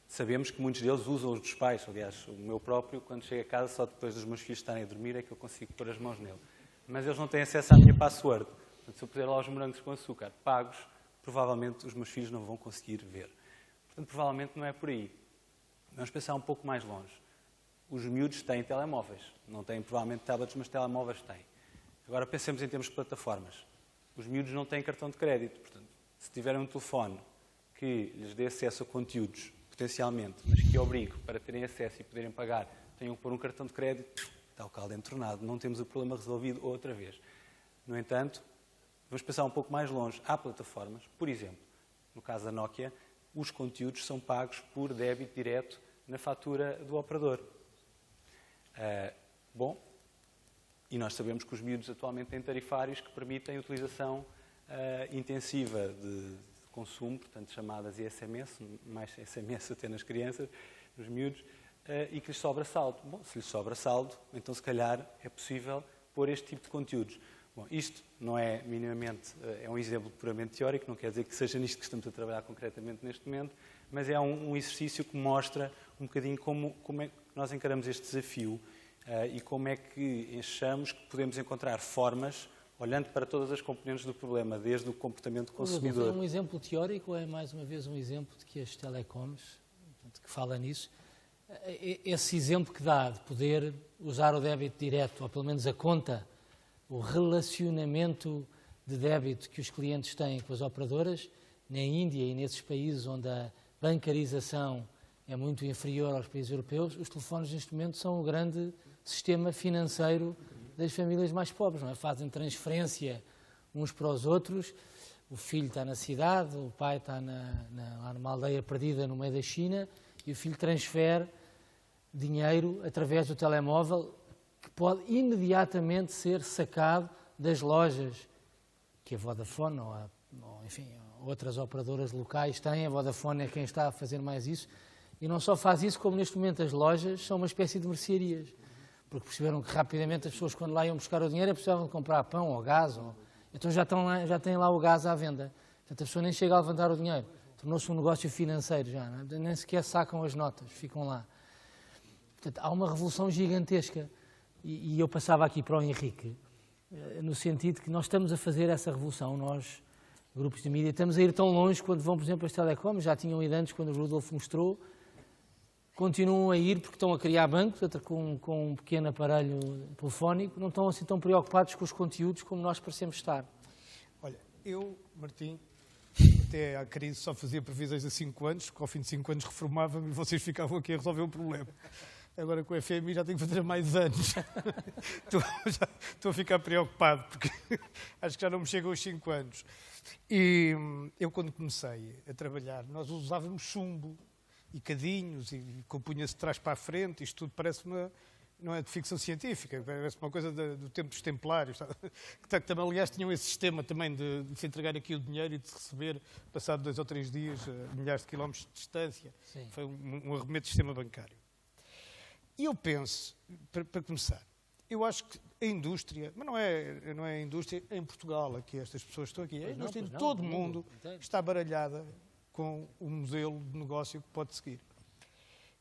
Sabemos que muitos deles usam os dos pais. Aliás, o meu próprio, quando chego a casa, só depois dos meus filhos estarem a dormir é que eu consigo pôr as mãos nele. Mas eles não têm acesso à minha password. Portanto, se eu puser lá Os Morangos com Açúcar pagos, provavelmente os meus filhos não vão conseguir ver. Portanto, provavelmente não é por aí. Vamos pensar um pouco mais longe. Os miúdos têm telemóveis. Não têm, provavelmente, tablets, mas telemóveis têm. Agora, pensemos em termos de plataformas. Os miúdos não têm cartão de crédito. Portanto, se tiverem um telefone que lhes dê acesso a conteúdos, potencialmente, mas que obrigue para terem acesso e poderem pagar, tenham que pôr um cartão de crédito, está o caldo entornado. Não temos o problema resolvido outra vez. No entanto, vamos pensar um pouco mais longe. Há plataformas, por exemplo, no caso da Nokia, os conteúdos são pagos por débito direto na fatura do operador. Bom, e nós sabemos que os miúdos atualmente têm tarifários que permitem a utilização intensiva de consumo, portanto chamadas ISMS, mais SMS até nas crianças, nos miúdos, e que lhes sobra saldo. Bom, se lhes sobra saldo, então se calhar é possível pôr este tipo de conteúdos. Bom, isto não é minimamente, é um exemplo puramente teórico, não quer dizer que seja nisto que estamos a trabalhar concretamente neste momento, mas é um exercício que mostra um bocadinho como é que nós encaramos este desafio e como é que achamos que podemos encontrar formas, olhando para todas as componentes do problema, desde o comportamento do consumidor. É um exemplo teórico ou é mais uma vez um exemplo de que as telecoms, que fala nisso, esse exemplo que dá de poder usar o débito direto, ou pelo menos a conta, o relacionamento de débito que os clientes têm com as operadoras, na Índia e nesses países onde a bancarização é muito inferior aos países europeus, os telefones neste momento são o grande sistema financeiro das famílias mais pobres, não é? Fazem transferência uns para os outros, o filho está na cidade, o pai está lá numa aldeia perdida no meio da China e o filho transfere dinheiro através do telemóvel que pode imediatamente ser sacado das lojas que a Vodafone ou enfim, outras operadoras locais têm. A Vodafone é quem está a fazer mais isso. E não só faz isso, como neste momento as lojas são uma espécie de mercearias. Porque perceberam que rapidamente as pessoas, quando lá iam buscar o dinheiro, precisavam de comprar pão ou gás. Então já têm lá o gás à venda. Portanto, a pessoa nem chega a levantar o dinheiro. Tornou-se um negócio financeiro já. Não é? Nem sequer sacam as notas, ficam lá. Portanto, há uma revolução gigantesca. E eu passava aqui para o Henrique, no sentido que nós estamos a fazer essa revolução, nós, grupos de mídia, estamos a ir tão longe quando vão, por exemplo, as telecoms, já tinham ido antes quando o Rudolf mostrou, continuam a ir porque estão a criar bancos, com um pequeno aparelho telefónico, não estão assim tão preocupados com os conteúdos como nós parecemos estar. Olha, eu, Martim, até à crise só fazia previsões a 5 anos, que ao fim de 5 anos reformava-me e vocês ficavam aqui a resolver o problema. Agora com o FMI já tenho que fazer mais anos. Estou a ficar preocupado, porque acho que já não me chegam aos 5 anos. E eu, quando comecei a trabalhar, nós usávamos chumbo e cadinhos, e compunha-se de trás para a frente. Isto tudo parece não é de ficção científica, parece uma coisa do tempo dos templários. Que também, aliás, tinham esse sistema também de se entregar aqui o dinheiro e de se receber, passado 2 ou 3 dias, a milhares de quilómetros de distância. Sim. Foi um arremedo de sistema bancário. E eu penso, para começar, eu acho que a indústria, mas não é a indústria em Portugal, aqui estas pessoas estão aqui, a indústria de todo o mundo está baralhada com o modelo de negócio que pode seguir.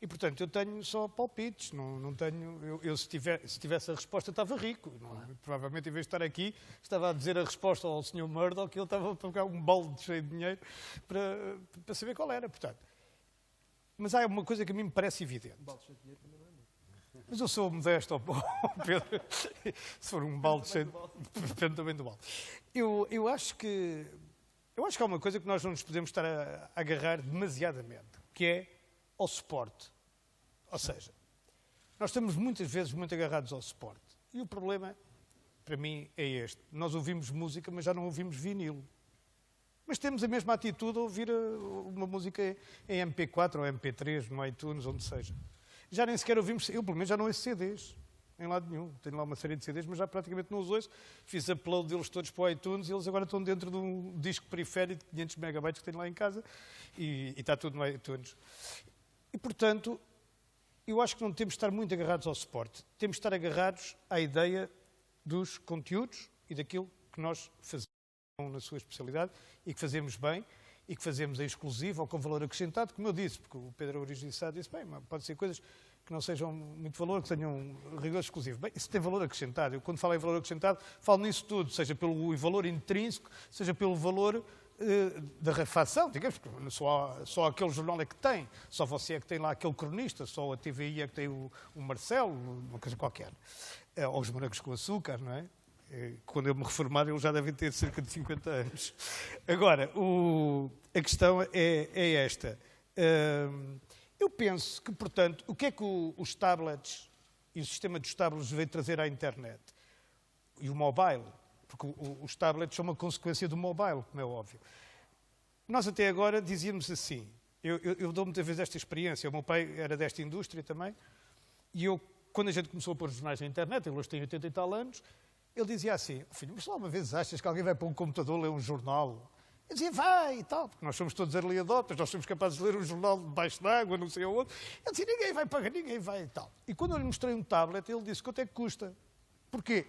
E, portanto, eu tenho só palpites, não tenho... Eu se tivesse a resposta, estava rico. Provavelmente, em vez de estar aqui, estava a dizer a resposta ao Sr. Murdoch, que ele estava a pagar um balde cheio de dinheiro para saber qual era, portanto. Mas há uma coisa que a mim me parece evidente. Mas eu sou modesto, Pedro. Se for um balde cheio, depende também do balde. Eu acho que Eu acho que há uma coisa que nós não nos podemos estar a agarrar demasiadamente, que é ao suporte. Ou seja, nós estamos muitas vezes muito agarrados ao suporte. E o problema, para mim, é este. Nós ouvimos música, mas já não ouvimos vinil. Mas temos a mesma atitude a ouvir uma música em MP4 ou MP3, no iTunes, onde seja. Já nem sequer ouvimos, eu pelo menos já não ouço CDs, em lado nenhum. Tenho lá uma série de CDs, mas já praticamente não os ouço. Fiz upload deles todos para o iTunes e eles agora estão dentro de um disco periférico de 500 megabytes que tenho lá em casa e está tudo no iTunes. E, portanto, eu acho que não temos de estar muito agarrados ao suporte. Temos de estar agarrados à ideia dos conteúdos e daquilo que nós fazemos na sua especialidade e que fazemos bem e que fazemos em exclusivo ou com valor acrescentado, como eu disse, porque o Pedro Origiçado disse, bem, pode ser coisas que não sejam muito valor, que tenham rigor exclusivo. Bem, isso tem valor acrescentado. Eu, quando falo em valor acrescentado, falo nisso tudo, seja pelo valor intrínseco, seja pelo valor da refação, digamos, porque só aquele jornal é que tem, só você é que tem lá aquele cronista, só a TVI é que tem o Marcelo, uma coisa qualquer. Ou os morangos com açúcar, não é? Quando eu me reformar, eles já devem ter cerca de 50 anos. Agora, a questão é esta. Eu penso que, portanto, o que é que os tablets e o sistema dos tablets veio trazer à internet? E o mobile, porque os tablets são uma consequência do mobile, como é óbvio. Nós até agora dizíamos assim, eu dou muitas vezes esta experiência, o meu pai era desta indústria também, e quando a gente começou a pôr jornais na internet, ele hoje tem 80 e tal anos, ele dizia assim, filho, mas só uma vez achas que alguém vai para um computador ler um jornal? Eu dizia, vai e tal, porque nós somos todos early adopters, nós somos capazes de ler um jornal debaixo d'água, não sei aonde. Ele dizia, ninguém vai pagar, ninguém vai e tal. E quando eu lhe mostrei um tablet, ele disse, quanto é que custa? Porquê?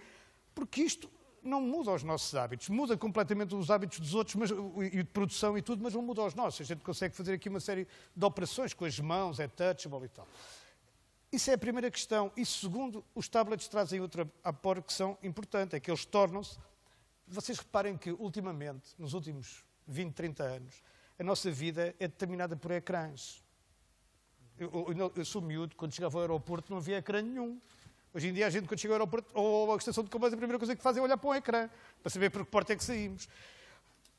Porque isto não muda os nossos hábitos, muda completamente os hábitos dos outros, e de produção e tudo, mas não muda os nossos. A gente consegue fazer aqui uma série de operações com as mãos, é touchable e tal. Isso é a primeira questão. E segundo, os tablets trazem outra apor que são importantes, é que eles tornam-se... Vocês reparem que, ultimamente, nos últimos 20, 30 anos, a nossa vida é determinada por ecrãs. Eu sou miúdo, quando chegava ao aeroporto não havia ecrã nenhum. Hoje em dia a gente, quando chega ao aeroporto ou à estação de comboios, a primeira coisa que faz é olhar para um ecrã, para saber por que porta é que saímos.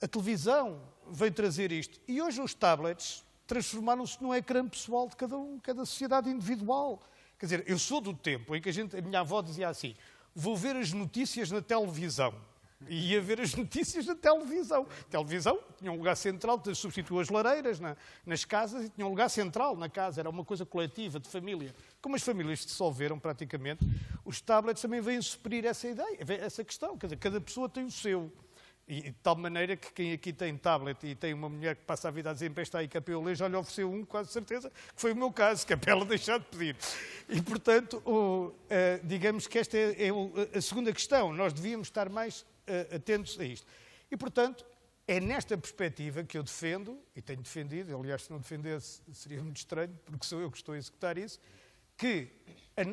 A televisão veio trazer isto. E hoje os tablets transformaram-se num ecrã pessoal de cada sociedade individual. Quer dizer, eu sou do tempo em que a minha avó dizia assim, vou ver as notícias na televisão. E ia ver as notícias na televisão. A televisão tinha um lugar central, substituiu as lareiras nas casas e tinha um lugar central na casa. Era uma coisa coletiva, de família. Como as famílias se dissolveram praticamente, os tablets também vêm suprir essa ideia, essa questão. Quer dizer, cada pessoa tem o seu. E de tal maneira que quem aqui tem tablet e tem uma mulher que passa a vida a dizer está aí que é para eu ler, já lhe ofereceu quase certeza, que foi o meu caso, que é para ela deixar de pedir. E, portanto, digamos que esta é a segunda questão. Nós devíamos estar mais atentos a isto. E, portanto, é nesta perspectiva que eu defendo, e tenho defendido, aliás, se não defendesse seria muito estranho, porque sou eu que estou a executar isso, que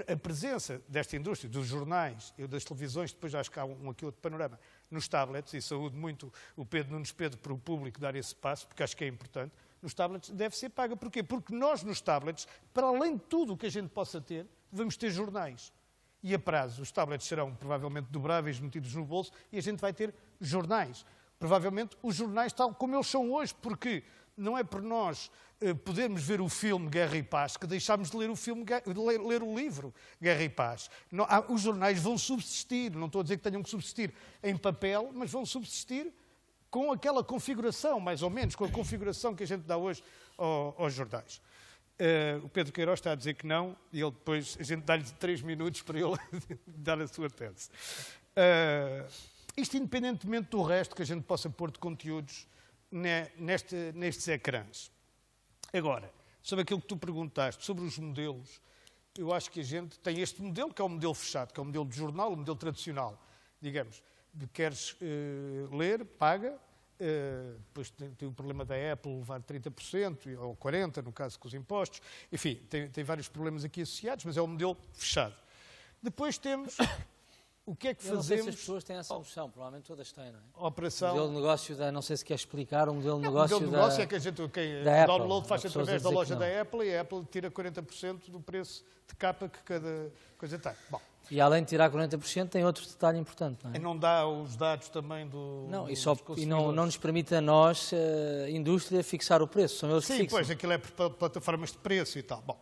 a presença desta indústria, dos jornais e das televisões, depois acho que há aqui outro panorama, nos tablets, e saúdo muito o Pedro Nunes Pedro para o público dar esse passo, porque acho que é importante, nos tablets deve ser paga. Porquê? Porque nós, nos tablets, para além de tudo o que a gente possa ter, vamos ter jornais. E a prazo, os tablets serão provavelmente dobráveis, metidos no bolso, e a gente vai ter jornais. Provavelmente os jornais tal como eles são hoje, porque não é por nós podermos ver o filme Guerra e Paz que deixámos de ler ler o livro Guerra e Paz. Não, os jornais vão subsistir, não estou a dizer que tenham que subsistir em papel, mas vão subsistir com aquela configuração, mais ou menos, com a configuração que a gente dá hoje aos jornais. O Pedro Queiroz está a dizer que não, e ele depois, a gente dá-lhe 3 minutos para ele dar a sua tese. Isto independentemente do resto que a gente possa pôr de conteúdos nestes ecrãs. Agora, sobre aquilo que tu perguntaste, sobre os modelos, eu acho que a gente tem este modelo, que é o modelo fechado, que é o modelo de jornal, o modelo tradicional. Digamos, queres ler, paga, depois tem o problema da Apple levar 30% ou 40%, no caso com os impostos. Enfim, tem vários problemas aqui associados, mas é um modelo fechado. Depois temos o que é que Eu não fazemos... sei se as pessoas têm essa noção, provavelmente todas têm, não é? Operação... O modelo de negócio não sei se quer exexplicar, o modelo de O negócio modelo de negócio é que a gente, o download faz através da loja da Apple e a Apple tira 40% do preço de capa que cada coisa tem. Bom, E além de tirar 40%, tem outro detalhe importante, não é? E não dá os dados também do. Não, dos e não nos permite a nós, indústria, fixar o preço. São eles que Sim, fixam. pois, aquilo é por plataformas de preço e tal. Bom,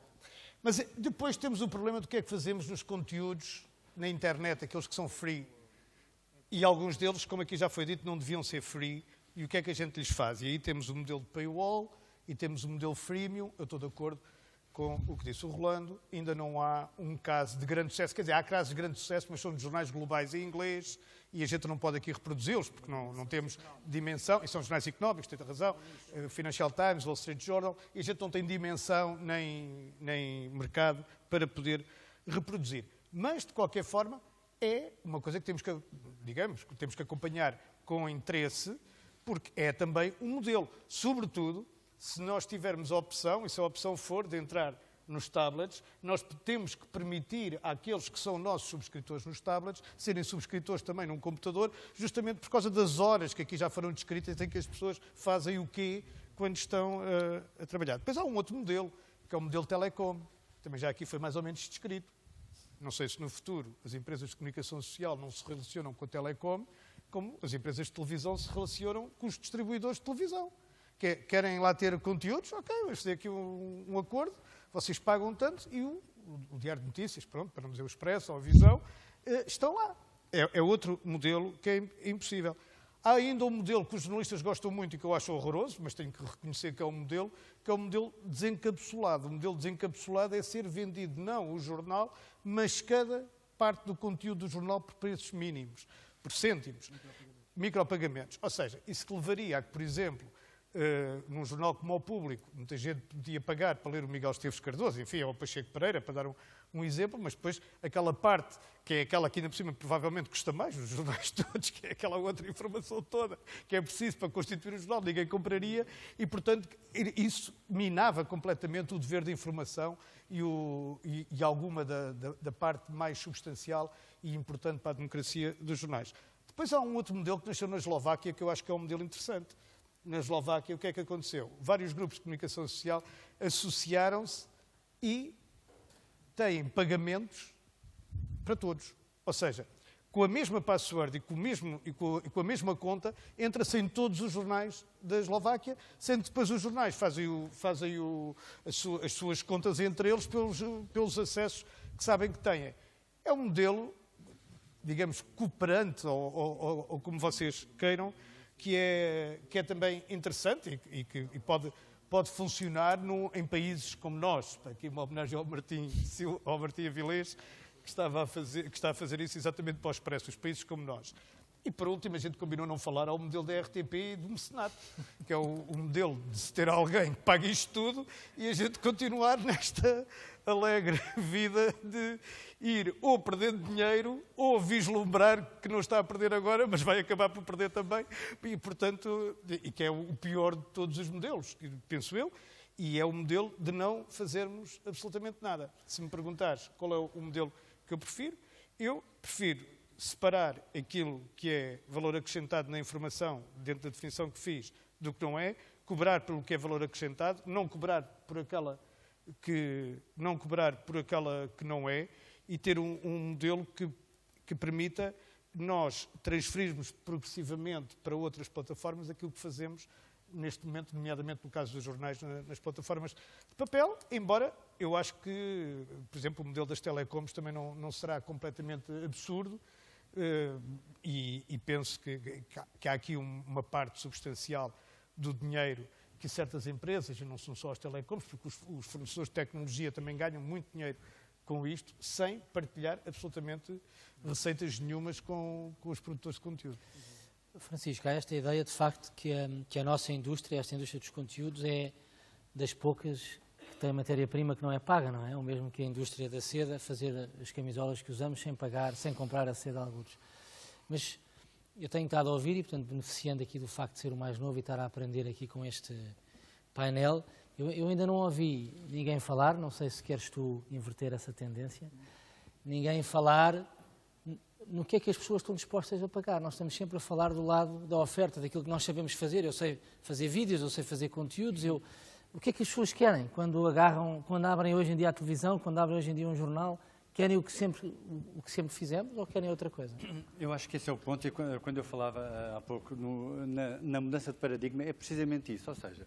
mas depois temos o problema do que é que fazemos nos conteúdos na internet, aqueles que são free. E alguns deles, como aqui já foi dito, não deviam ser free. E o que é que a gente lhes faz? E aí temos o modelo de paywall e temos o modelo freemium. Eu estou de acordo com o que disse o Rolando. Ainda não há um caso de grande sucesso. Quer dizer, há casos de grande sucesso, mas são de jornais globais em inglês e a gente não pode aqui reproduzi-los porque não temos dimensão. E são jornais económicos, tem razão. Financial Times, Wall Street Journal. E a gente não tem dimensão nem mercado para poder reproduzir. Mas, de qualquer forma, é uma coisa que temos que, digamos, que temos que acompanhar com interesse, porque é também um modelo. Sobretudo, se nós tivermos a opção, e se a opção for de entrar nos tablets, nós temos que permitir àqueles que são nossos subscritores nos tablets serem subscritores também num computador, justamente por causa das horas que aqui já foram descritas em que as pessoas fazem o quê quando estão a trabalhar. Depois há um outro modelo, que é o modelo telecom. Também já aqui foi mais ou menos descrito. Não sei se no futuro as empresas de comunicação social não se relacionam com a telecom, como as empresas de televisão se relacionam com os distribuidores de televisão. Querem lá ter conteúdos? Ok, vamos fazer aqui um acordo, vocês pagam tanto e o Diário de Notícias, pronto, para não dizer o Expresso ou a Visão, estão lá. É outro modelo que é impossível. Há ainda um modelo que os jornalistas gostam muito e que eu acho horroroso, mas tenho que reconhecer que é um modelo desencapsulado. O modelo desencapsulado é ser vendido não o jornal, mas cada parte do conteúdo do jornal por preços mínimos, por cêntimos, micropagamentos. Ou seja, isso que levaria a que, por exemplo, num jornal como o Público, muita gente podia pagar para ler o Miguel Esteves Cardoso, enfim, ou o Pacheco Pereira, para dar um exemplo, mas depois aquela parte, que é aquela que ainda por cima provavelmente custa mais, os jornais todos, que é aquela outra informação toda, que é preciso para constituir o jornal, ninguém compraria, e portanto isso minava completamente o dever de informação e alguma da parte mais substancial e importante para a democracia dos jornais. Depois há um outro modelo que nasceu na Eslováquia, que eu acho que é um modelo interessante. Na Eslováquia, o que é que aconteceu? Vários grupos de comunicação social associaram-se e têm pagamentos para todos. Ou seja, com a mesma password e com a mesma conta, entra-se em todos os jornais da Eslováquia, sendo que depois os jornais fazem as suas contas entre eles pelos acessos que sabem que têm. É um modelo, digamos, cooperante, ou como vocês queiram, que é também interessante e que pode funcionar em países como nós. Aqui uma homenagem ao Martim Avilés, que está a fazer isso exatamente para o Expresso, os países como nós. E, por último, a gente combinou não falar ao modelo da RTP e do mecenato, que é o modelo de se ter alguém que pague isto tudo e a gente continuar nesta alegre vida de ir ou perdendo dinheiro ou vislumbrar que não está a perder agora, mas vai acabar por perder também. E, portanto, que é o pior de todos os modelos, penso eu, e é o modelo de não fazermos absolutamente nada. Se me perguntares qual é o modelo que eu prefiro separar aquilo que é valor acrescentado na informação, dentro da definição que fiz, do que não é, cobrar pelo que é valor acrescentado, não cobrar por aquela que não é, e ter um modelo que permita nós transferirmos progressivamente para outras plataformas aquilo que fazemos neste momento, nomeadamente no caso dos jornais, nas plataformas de papel, embora eu acho que, por exemplo, o modelo das telecoms também não será completamente absurdo, e penso que há aqui uma parte substancial do dinheiro que certas empresas, e não são só as telecoms, porque os fornecedores de tecnologia também ganham muito dinheiro com isto, sem partilhar absolutamente receitas nenhumas com os produtores de conteúdo. Francisco, há esta ideia de facto que a nossa indústria, esta indústria dos conteúdos, é das poucas que tem matéria-prima que não é paga, não é? O mesmo que a indústria da seda, fazer as camisolas que usamos sem pagar, sem comprar a seda a alguns. Mas eu tenho estado a ouvir e, portanto, beneficiando aqui do facto de ser o mais novo e estar a aprender aqui com este painel, eu ainda não ouvi ninguém falar, não sei se queres tu inverter essa tendência, ninguém falar no que é que as pessoas estão dispostas a pagar. Nós estamos sempre a falar do lado da oferta, daquilo que nós sabemos fazer. Eu sei fazer vídeos, eu sei fazer conteúdos. O que é que as pessoas querem quando abrem hoje em dia a televisão, quando abrem hoje em dia um jornal? Querem o que sempre fizemos ou querem outra coisa? Eu acho que esse é o ponto, e quando eu falava há pouco na mudança de paradigma, é precisamente isso, ou seja,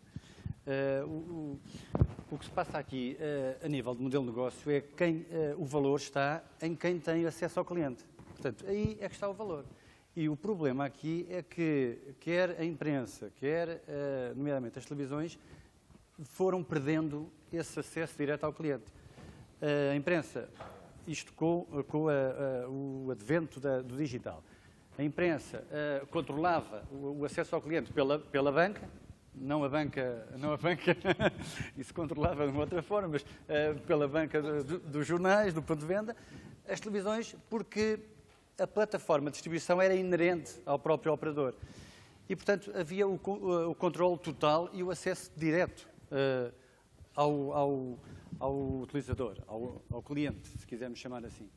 o que se passa aqui a nível de modelo de negócio é quem o valor está em quem tem acesso ao cliente. Portanto, aí é que está o valor. E o problema aqui é que quer a imprensa, quer, nomeadamente, as televisões, foram perdendo esse acesso direto ao cliente. A imprensa, isto com o advento do digital, a imprensa controlava o acesso ao cliente pela banca, não a banca, isso controlava de uma outra forma, mas pela banca dos jornais, do ponto de venda, as televisões, porque a plataforma de distribuição era inerente ao próprio operador. E, portanto, havia o controle total e o acesso direto ao utilizador, ao cliente, se quisermos chamar assim.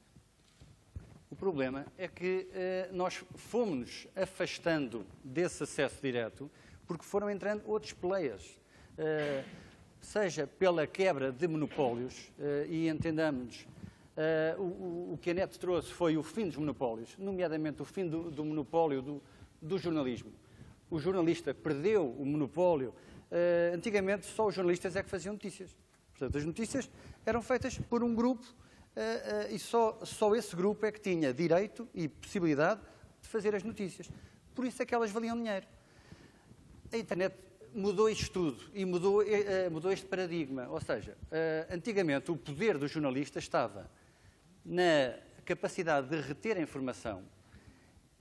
O problema é que nós fomos afastando desse acesso direto porque foram entrando outros players, seja pela quebra de monopólios, e entendamos, o que a NET trouxe foi o fim dos monopólios, nomeadamente o fim do monopólio do jornalismo. O jornalista perdeu o monopólio. Antigamente só os jornalistas é que faziam notícias. Portanto, as notícias eram feitas por um grupo e só esse grupo é que tinha direito e possibilidade de fazer as notícias. Por isso é que elas valiam dinheiro. A internet mudou isto tudo e mudou este paradigma. Ou seja, antigamente o poder do jornalista estava na capacidade de reter a informação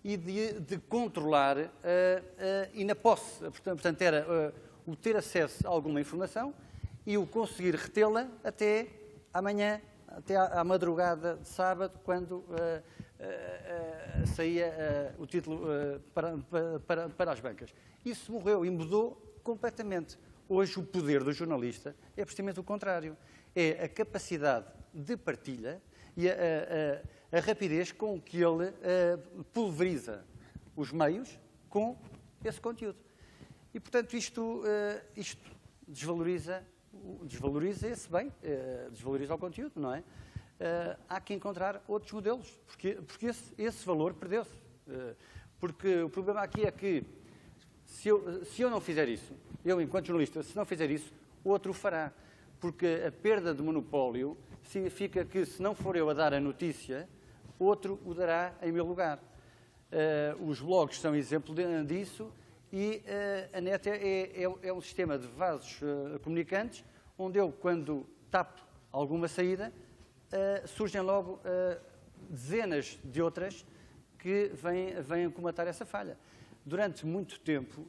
e de controlar e na posse. Portanto, era o ter acesso a alguma informação e o conseguir retê-la até amanhã, até à madrugada de sábado, quando saía o título para as bancas. Isso morreu e mudou completamente. Hoje o poder do jornalista é precisamente o contrário. É a capacidade de partilha e a rapidez com que ele pulveriza os meios com esse conteúdo. E, portanto, isto desvaloriza esse bem, desvaloriza o conteúdo, não é? Há que encontrar outros modelos, porque esse valor perdeu-se. Porque o problema aqui é que, se eu não fizer isso, eu, enquanto jornalista, se não fizer isso, outro o fará. Porque a perda de monopólio significa que, se não for eu a dar a notícia, outro o dará em meu lugar. Os blogs são exemplo disso e a NET é um sistema de vasos comunicantes, onde eu, quando tapo alguma saída, surgem logo dezenas de outras que vêm comatar essa falha. Durante muito tempo,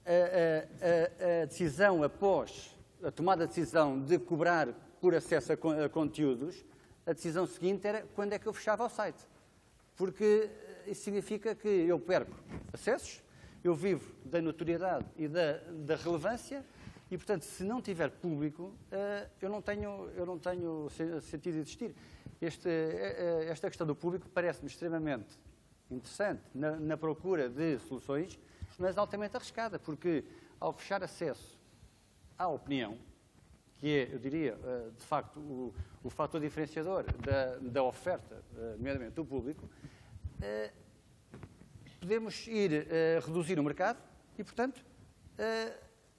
a decisão após a tomada de decisão de cobrar por acesso a conteúdos, a decisão seguinte era quando é que eu fechava o site. Porque isso significa que eu perco acessos, eu vivo da notoriedade e da relevância e, portanto, se não tiver público, eu não tenho sentido de existir. Esta questão do público parece-me extremamente interessante na procura de soluções, mas altamente arriscada, porque ao fechar acesso à opinião, que é, eu diria, de facto, o fator diferenciador da oferta, nomeadamente do público, podemos ir reduzir o mercado e, portanto,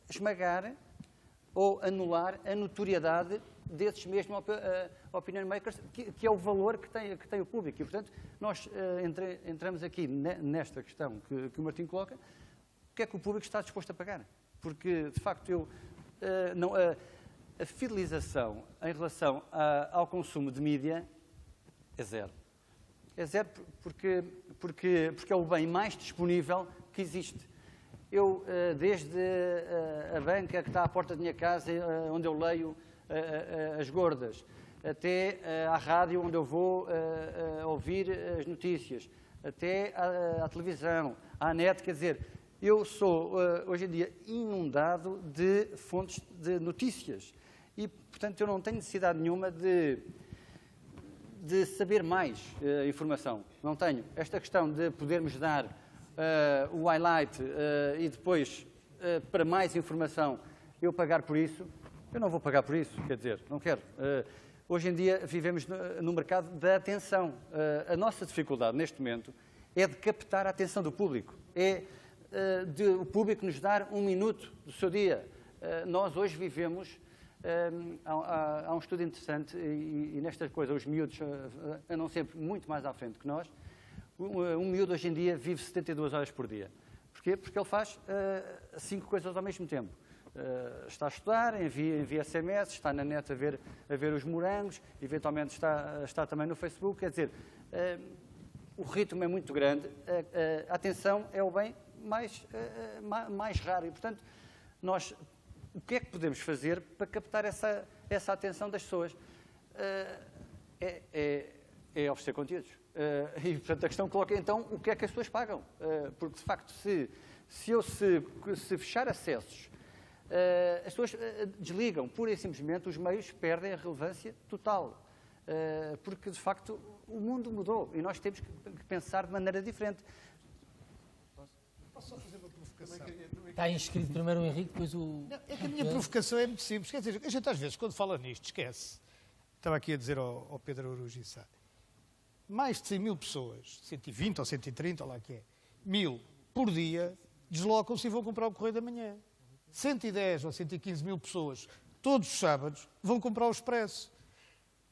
esmagar ou anular a notoriedade desses mesmos opinion makers, que é o valor que tem o público. E, portanto, nós entramos aqui nesta questão que o Martim coloca, o que é que o público está disposto a pagar? Porque, de facto, a fidelização em relação ao consumo de mídia é zero. É zero porque é o bem mais disponível que existe. Eu, desde a banca que está à porta da minha casa, onde eu leio as gordas, até à rádio onde eu vou ouvir as notícias, até à televisão, à net, quer dizer, eu sou, hoje em dia, inundado de fontes de notícias e, portanto, eu não tenho necessidade nenhuma de saber mais informação. Não tenho. Esta questão de podermos dar o highlight e depois, para mais informação, eu pagar por isso, eu não vou pagar por isso, quer dizer, não quero. hoje em dia vivemos no mercado da atenção. A nossa dificuldade neste momento é de captar a atenção do público. É de o público nos dar um minuto do seu dia. Nós hoje vivemos, há um estudo interessante, e nestas coisas os miúdos andam sempre muito mais à frente que nós. Um miúdo hoje em dia vive 72 horas por dia. Porquê? Porque ele faz 5 coisas ao mesmo tempo. Está a estudar, envia SMS, está na net a ver os morangos, eventualmente está também no Facebook. Quer dizer, o ritmo é muito grande, a atenção é o bem mais raro. E, portanto, nós, o que é que podemos fazer para captar essa atenção das pessoas? É oferecer conteúdos. E, portanto, a questão coloca, então, o que é que as pessoas pagam? Porque, de facto, se fechar acessos, as pessoas desligam, pura e simplesmente, os meios perdem a relevância total. Porque, de facto, o mundo mudou e nós temos que pensar de maneira diferente. Posso só fazer uma provocação? Está inscrito primeiro o Henrique, depois o... Não, é que a minha provocação é muito simples. Quer dizer, a gente às vezes, quando fala nisto, esquece. Estava aqui a dizer ao Pedro Arujo e Sá. Mais de 100 mil pessoas, 120 ou 130, ou lá que é, 1000 por dia, deslocam-se e vão comprar o Correio da Manhã. 110 ou 115 mil pessoas, todos os sábados, vão comprar o Expresso.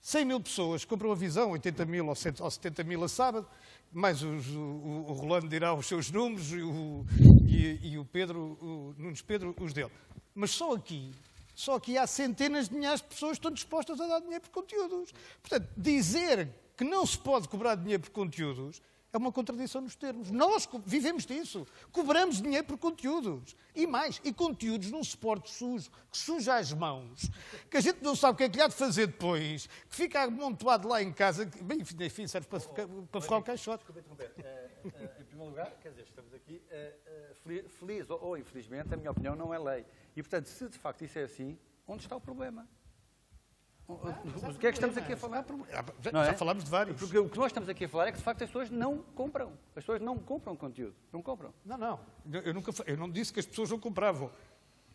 100 mil pessoas compram a Visão, 80 mil ou 70 mil a sábado, mais o Rolando dirá os seus números e o Pedro, o Nunes Pedro, os dele. Mas só aqui há centenas de milhares de pessoas que estão dispostas a dar dinheiro por conteúdos. Portanto, dizer que não se pode cobrar dinheiro por conteúdos é uma contradição nos termos. Nós vivemos disso. Cobramos dinheiro por conteúdos. E mais, e conteúdos num suporte sujo, que suja as mãos, que a gente não sabe o que é que lhe há de fazer depois, que fica amontoado lá em casa, que, bem, enfim, serve para ferrar o caixote. Desculpa interromper. Em primeiro lugar, quer dizer, estamos aqui feliz ou infelizmente, a minha opinião não é lei. E, portanto, se de facto isso é assim, onde está o problema? O que é que estamos aqui a falar? Já falámos de vários. Porque o que nós estamos aqui a falar é que, de facto, as pessoas não compram. As pessoas não compram conteúdo. Não compram. Não. Eu não disse que as pessoas não compravam.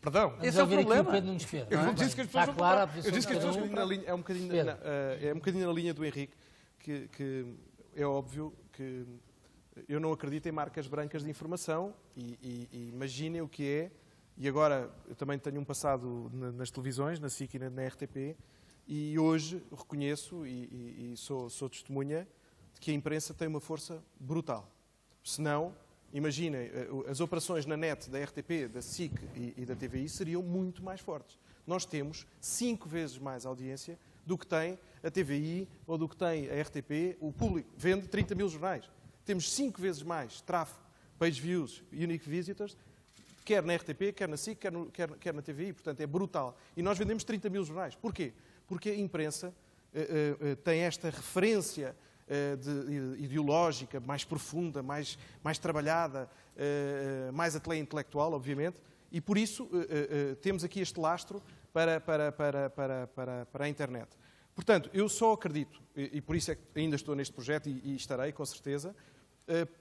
Perdão. Esse é o problema. Aqui o Pedro Nunes Pedro. Eu não disse que as pessoas Está não clara a compravam. posição Eu disse que as de cada pessoas um. É um bocadinho na linha do Henrique, que é óbvio que eu não acredito em marcas brancas de informação e imaginem o que é, e agora eu também tenho um passado nas televisões, na SIC e na RTP, e hoje reconheço e sou testemunha de que a imprensa tem uma força brutal. Senão, imaginem, as operações na net da RTP, da SIC e da TVI seriam muito mais fortes. Nós temos 5 vezes mais audiência do que tem a TVI ou do que tem a RTP. O público vende 30 mil jornais. Temos 5 vezes mais tráfego, page views, unique visitors, quer na RTP, quer na SIC, quer na TVI. Portanto, é brutal. E nós vendemos 30 mil jornais. Porquê? Porque a imprensa tem esta referência ideológica mais profunda, mais trabalhada, mais intelectual, obviamente, e por isso temos aqui este lastro para a internet. Portanto, eu só acredito, e por isso é que ainda estou neste projeto e estarei, com certeza,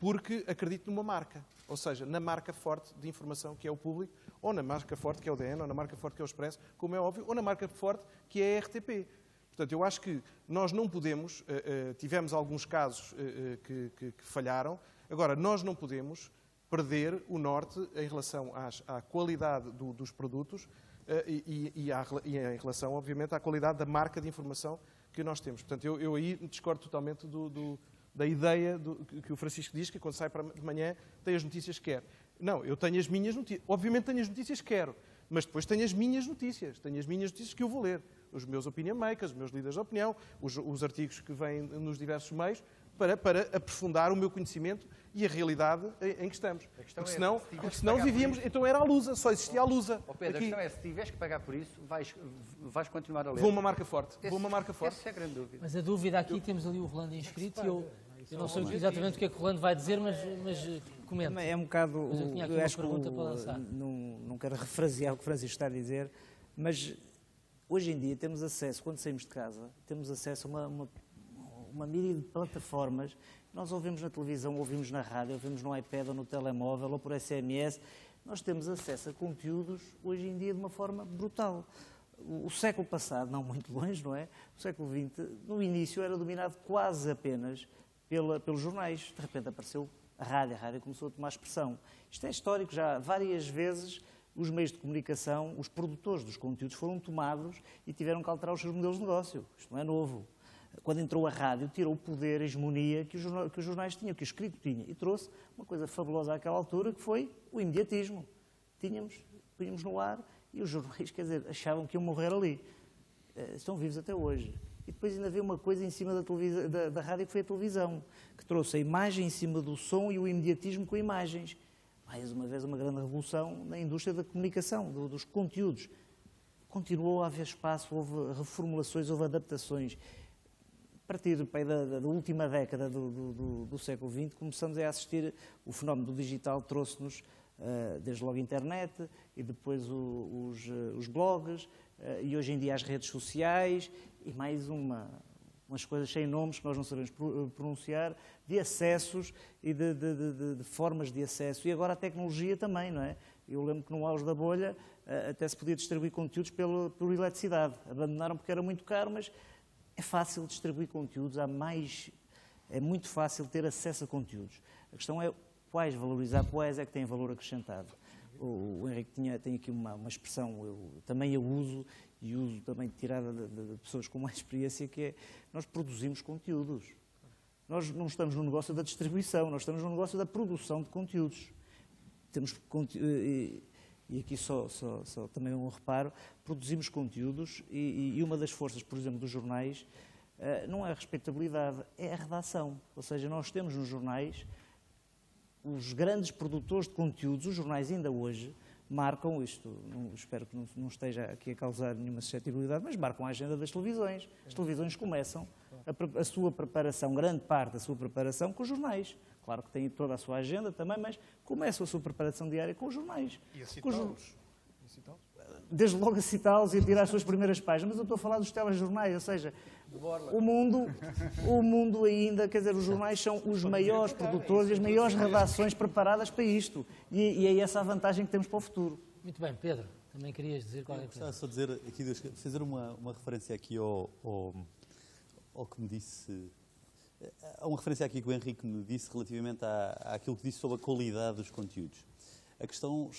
porque acredito numa marca, ou seja, na marca forte de informação que é o público, ou na marca forte que é o DN, ou na marca forte que é o Expresso, como é óbvio, ou na marca forte que é a RTP. Portanto, eu acho que nós não podemos, tivemos alguns casos que falharam, agora, nós não podemos perder o norte em relação à qualidade dos produtos e em relação, obviamente, à qualidade da marca de informação que nós temos. Portanto, eu aí discordo totalmente da ideia que o Francisco diz, que quando sai de manhã tem as notícias que quer. Não, eu tenho as minhas notícias. Obviamente tenho as notícias que quero, mas depois tenho as minhas notícias. Tenho as minhas notícias que eu vou ler. Os meus opinion makers, os meus líderes de opinião, os artigos que vêm nos diversos meios, para aprofundar o meu conhecimento e a realidade em que estamos. Porque senão vivíamos... Então era a Lusa, só existia a Lusa. Pedro, a questão é, se tiveres que pagar por isso, vais continuar a ler. Vou uma marca forte. Essa é a grande dúvida. Mas a dúvida aqui, temos ali o Rolando inscrito e eu não sei exatamente o que é que o Rolando vai dizer, mas comenta. É um bocado, Mas eu tinha aqui eu uma acho que pergunta para lançar. não quero refrasear o que o Francisco está a dizer, mas hoje em dia temos acesso, quando saímos de casa, temos acesso a uma miríade de plataformas. Nós ouvimos na televisão, ouvimos na rádio, ouvimos no iPad ou no telemóvel ou por SMS. Nós temos acesso a conteúdos hoje em dia de uma forma brutal. O século passado, não muito longe, não é? O século XX, no início, era dominado quase apenas pelos jornais. De repente apareceu a rádio começou a tomar expressão. Isto é histórico, já várias vezes os meios de comunicação, os produtores dos conteúdos foram tomados e tiveram que alterar os seus modelos de negócio. Isto não é novo. Quando entrou a rádio, tirou o poder, a hegemonia que os jornais tinham, que o escrito tinha, e trouxe uma coisa fabulosa àquela altura, que foi o imediatismo. Punhamos no ar e os jornais, quer dizer, achavam que iam morrer ali. Estão vivos até hoje. E depois ainda veio uma coisa em cima da rádio, que foi a televisão, que trouxe a imagem em cima do som e o imediatismo com imagens. Mais uma vez, uma grande revolução na indústria da comunicação, dos conteúdos. Continuou a haver espaço, houve reformulações, houve adaptações. A partir da última década do século XX, começamos a assistir, o fenómeno do digital trouxe-nos, desde logo a internet, e depois os blogs, e hoje em dia as redes sociais, e mais umas coisas sem nomes que nós não sabemos pronunciar, de acessos e de formas de acesso. E agora a tecnologia também, não é? Eu lembro que no auge da bolha até se podia distribuir conteúdos por eletricidade. Abandonaram porque era muito caro, mas é fácil distribuir conteúdos, é muito fácil ter acesso a conteúdos. A questão é quais valorizar, quais é que têm valor acrescentado. O Henrique tem aqui uma expressão, eu também a uso, e uso também tirada de pessoas com mais experiência, que é: nós produzimos conteúdos. Nós não estamos no negócio da distribuição, nós estamos no negócio da produção de conteúdos. E aqui só também um reparo, produzimos conteúdos e uma das forças, por exemplo, dos jornais, não é a respeitabilidade, é a redação. Ou seja, nós temos nos jornais os grandes produtores de conteúdos, os jornais ainda hoje, marcam isto, espero que não esteja aqui a causar nenhuma suscetibilidade, mas marcam a agenda das televisões. As televisões começam a sua preparação, grande parte da sua preparação, com os jornais. Claro que têm toda a sua agenda também, mas começam a sua preparação diária com os jornais. E a citá-los? Desde logo a citá-los e a tirar as suas primeiras páginas, mas eu estou a falar dos telejornais, ou seja, o mundo ainda, quer dizer, os jornais são os maiores produtores e as maiores redações preparadas para isto. E é essa a vantagem que temos para o futuro. Muito bem, Pedro, também querias dizer qualquer coisa? Só dizer aqui, fazer uma referência aqui ao que me disse. Há uma referência aqui que o Henrique me disse relativamente àquilo que disse sobre a qualidade dos conteúdos. A questão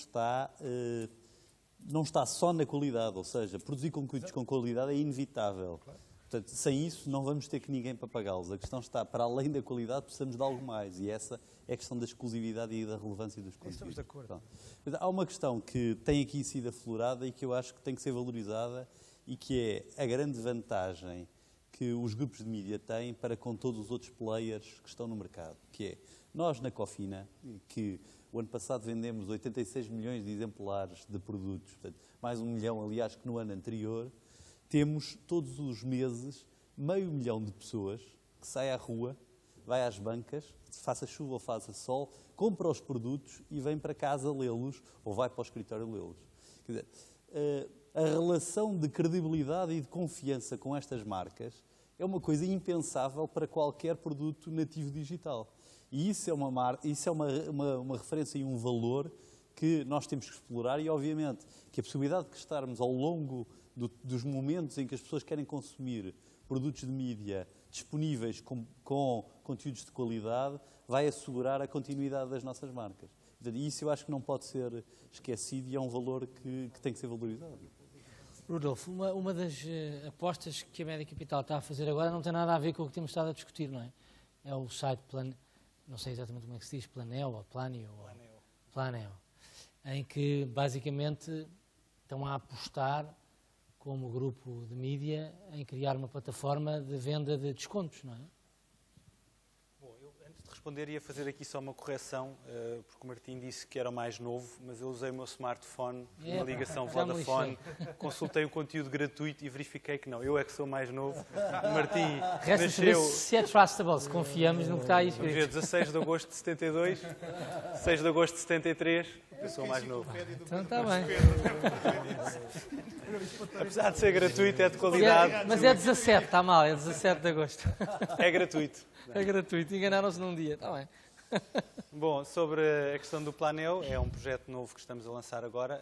não está só na qualidade, ou seja, produzir conteúdos com qualidade é inevitável. Portanto, sem isso não vamos ter que ninguém para pagá-los. A questão está, para além da qualidade, precisamos de algo mais. E essa é a questão da exclusividade e da relevância dos conteúdos. Estamos de acordo. Pronto. Há uma questão que tem aqui sido aflorada e que eu acho que tem que ser valorizada e que é a grande vantagem que os grupos de mídia têm para com todos os outros players que estão no mercado. Que é, nós na Cofina, que o ano passado vendemos 86 milhões de exemplares de produtos, portanto, mais 1 milhão, aliás, que no ano anterior, temos todos os meses 500 mil de pessoas que saem à rua, vai às bancas, faça chuva ou faça sol, compra os produtos e vem para casa lê-los ou vai para o escritório lê-los. Quer dizer, a relação de credibilidade e de confiança com estas marcas é uma coisa impensável para qualquer produto nativo digital. E isso é uma referência e um valor que nós temos que explorar e, obviamente, que a possibilidade de estarmos ao longo dos momentos em que as pessoas querem consumir produtos de mídia disponíveis com conteúdos de qualidade vai assegurar a continuidade das nossas marcas. Portanto, isso eu acho que não pode ser esquecido e é um valor que tem que ser valorizado. Rudolf, uma das apostas que a Média Capital está a fazer agora não tem nada a ver com o que temos estado a discutir, não é? É o site não sei exatamente como é que se diz, Planeo ou Planeo, em que basicamente estão a apostar como grupo de mídia em criar uma plataforma de venda de descontos, não é? Bom, eu antes de responder ia fazer aqui só uma correção, porque o Martim disse que era o mais novo, mas eu usei o meu smartphone, uma ligação Vodafone, consultei o conteúdo gratuito e verifiquei que não, eu é que sou o mais novo. O Martim Resta saber nasceu... se é trustable, se confiamos no que está aí Vamos ver, escrito. 16 de agosto de 72, 6 de agosto de 73, eu sou o mais novo. Então está bem. Apesar de ser gratuito, é de qualidade. Mas é 17, está mal, é 17 de agosto. É gratuito. É gratuito, enganaram-se num dia, está bem. Bom, sobre a questão do Planeo, é um projeto novo que estamos a lançar agora.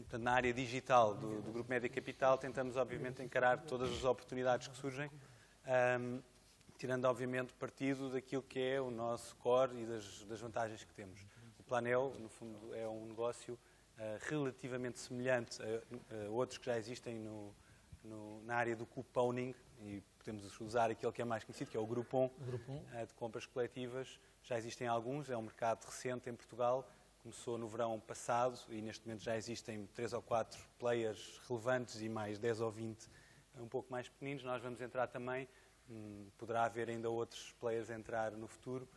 Portanto, na área digital do Grupo Média Capital, tentamos, obviamente, encarar todas as oportunidades que surgem, tirando, obviamente, partido daquilo que é o nosso core e das vantagens que temos. O Planel, no fundo, é um negócio relativamente semelhante a outros que já existem na área do couponing, e podemos usar aquele que é mais conhecido, que é o Groupon, de compras coletivas. Já existem alguns, é um mercado recente em Portugal, começou no verão passado e neste momento já existem 3 ou 4 players relevantes e mais 10 ou 20 um pouco mais pequeninos. Nós vamos entrar também, poderá haver ainda outros players a entrar no futuro,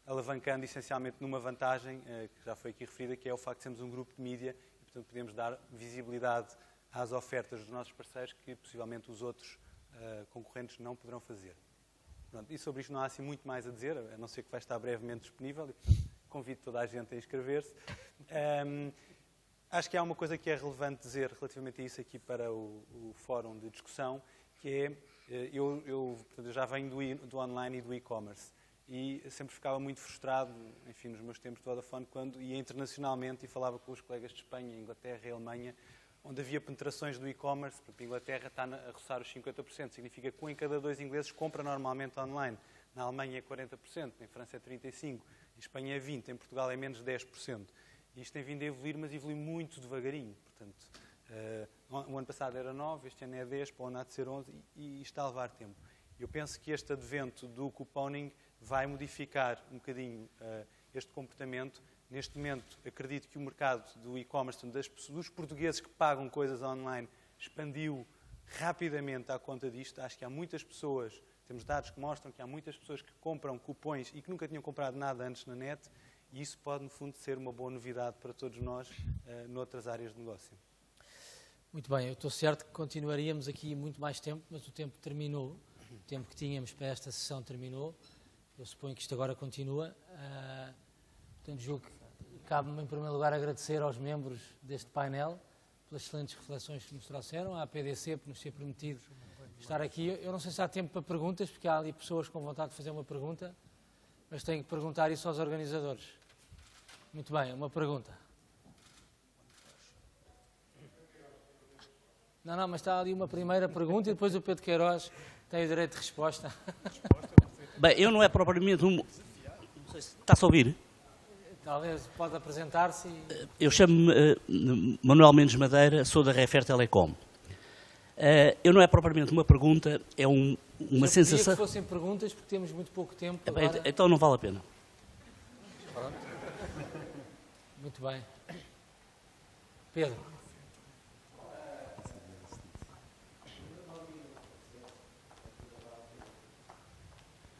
alavancando essencialmente numa vantagem que já foi aqui referida, que é o facto de sermos um grupo de mídia e, portanto, podemos dar visibilidade às ofertas dos nossos parceiros que possivelmente os outros concorrentes não poderão fazer. Pronto, e sobre isto não há assim muito mais a dizer, a não ser que vai estar brevemente disponível e, portanto, convido toda a gente a inscrever-se. Acho que há uma coisa que é relevante dizer relativamente a isso aqui para o fórum de discussão, que é, eu já venho do online e do e-commerce e sempre ficava muito frustrado, enfim, nos meus tempos de Vodafone, quando ia internacionalmente e falava com os colegas de Espanha, Inglaterra e Alemanha, onde havia penetrações do e-commerce. A Inglaterra está a roçar os 50%, significa que 1 em cada 2 ingleses compra normalmente online. Na Alemanha é 40%, em França é 35%, em Espanha é 20%, em Portugal é menos 10%. E isto tem vindo a evoluir, mas evolui muito devagarinho. Portanto, o ano passado era 9%, este ano é 10%, para o ano há de ser 11% e está a levar tempo. Eu penso que este advento do couponing vai modificar um bocadinho este comportamento. Neste momento, acredito que o mercado do e-commerce, dos portugueses que pagam coisas online, expandiu rapidamente à conta disto. Acho que há muitas pessoas, temos dados que mostram que há muitas pessoas que compram cupons e que nunca tinham comprado nada antes na net, e isso pode, no fundo, ser uma boa novidade para todos nós noutras áreas de negócio. Muito bem, eu estou certo que continuaríamos aqui muito mais tempo, mas o tempo terminou. O tempo que tínhamos para esta sessão terminou. Eu suponho que isto agora continua. Portanto, julgo que cabe-me, em primeiro lugar, agradecer aos membros deste painel pelas excelentes reflexões que nos trouxeram, à PDC por nos ser permitido estar aqui. Eu não sei se há tempo para perguntas, porque há ali pessoas com vontade de fazer uma pergunta, mas tenho que perguntar isso aos organizadores. Muito bem, uma pergunta. Não, mas está ali uma primeira pergunta e depois o Pedro Queiroz tem o direito de resposta. Bem, eu não é propriamente um... Não sei se está-se a ouvir. Talvez pode apresentar-se e... Eu chamo-me Manuel Mendes Madeira, sou da Refer Telecom. Eu não é propriamente uma pergunta, é uma sensação... que fossem perguntas, porque temos muito pouco tempo. Bem, então não vale a pena. Pronto. Muito bem. Pedro.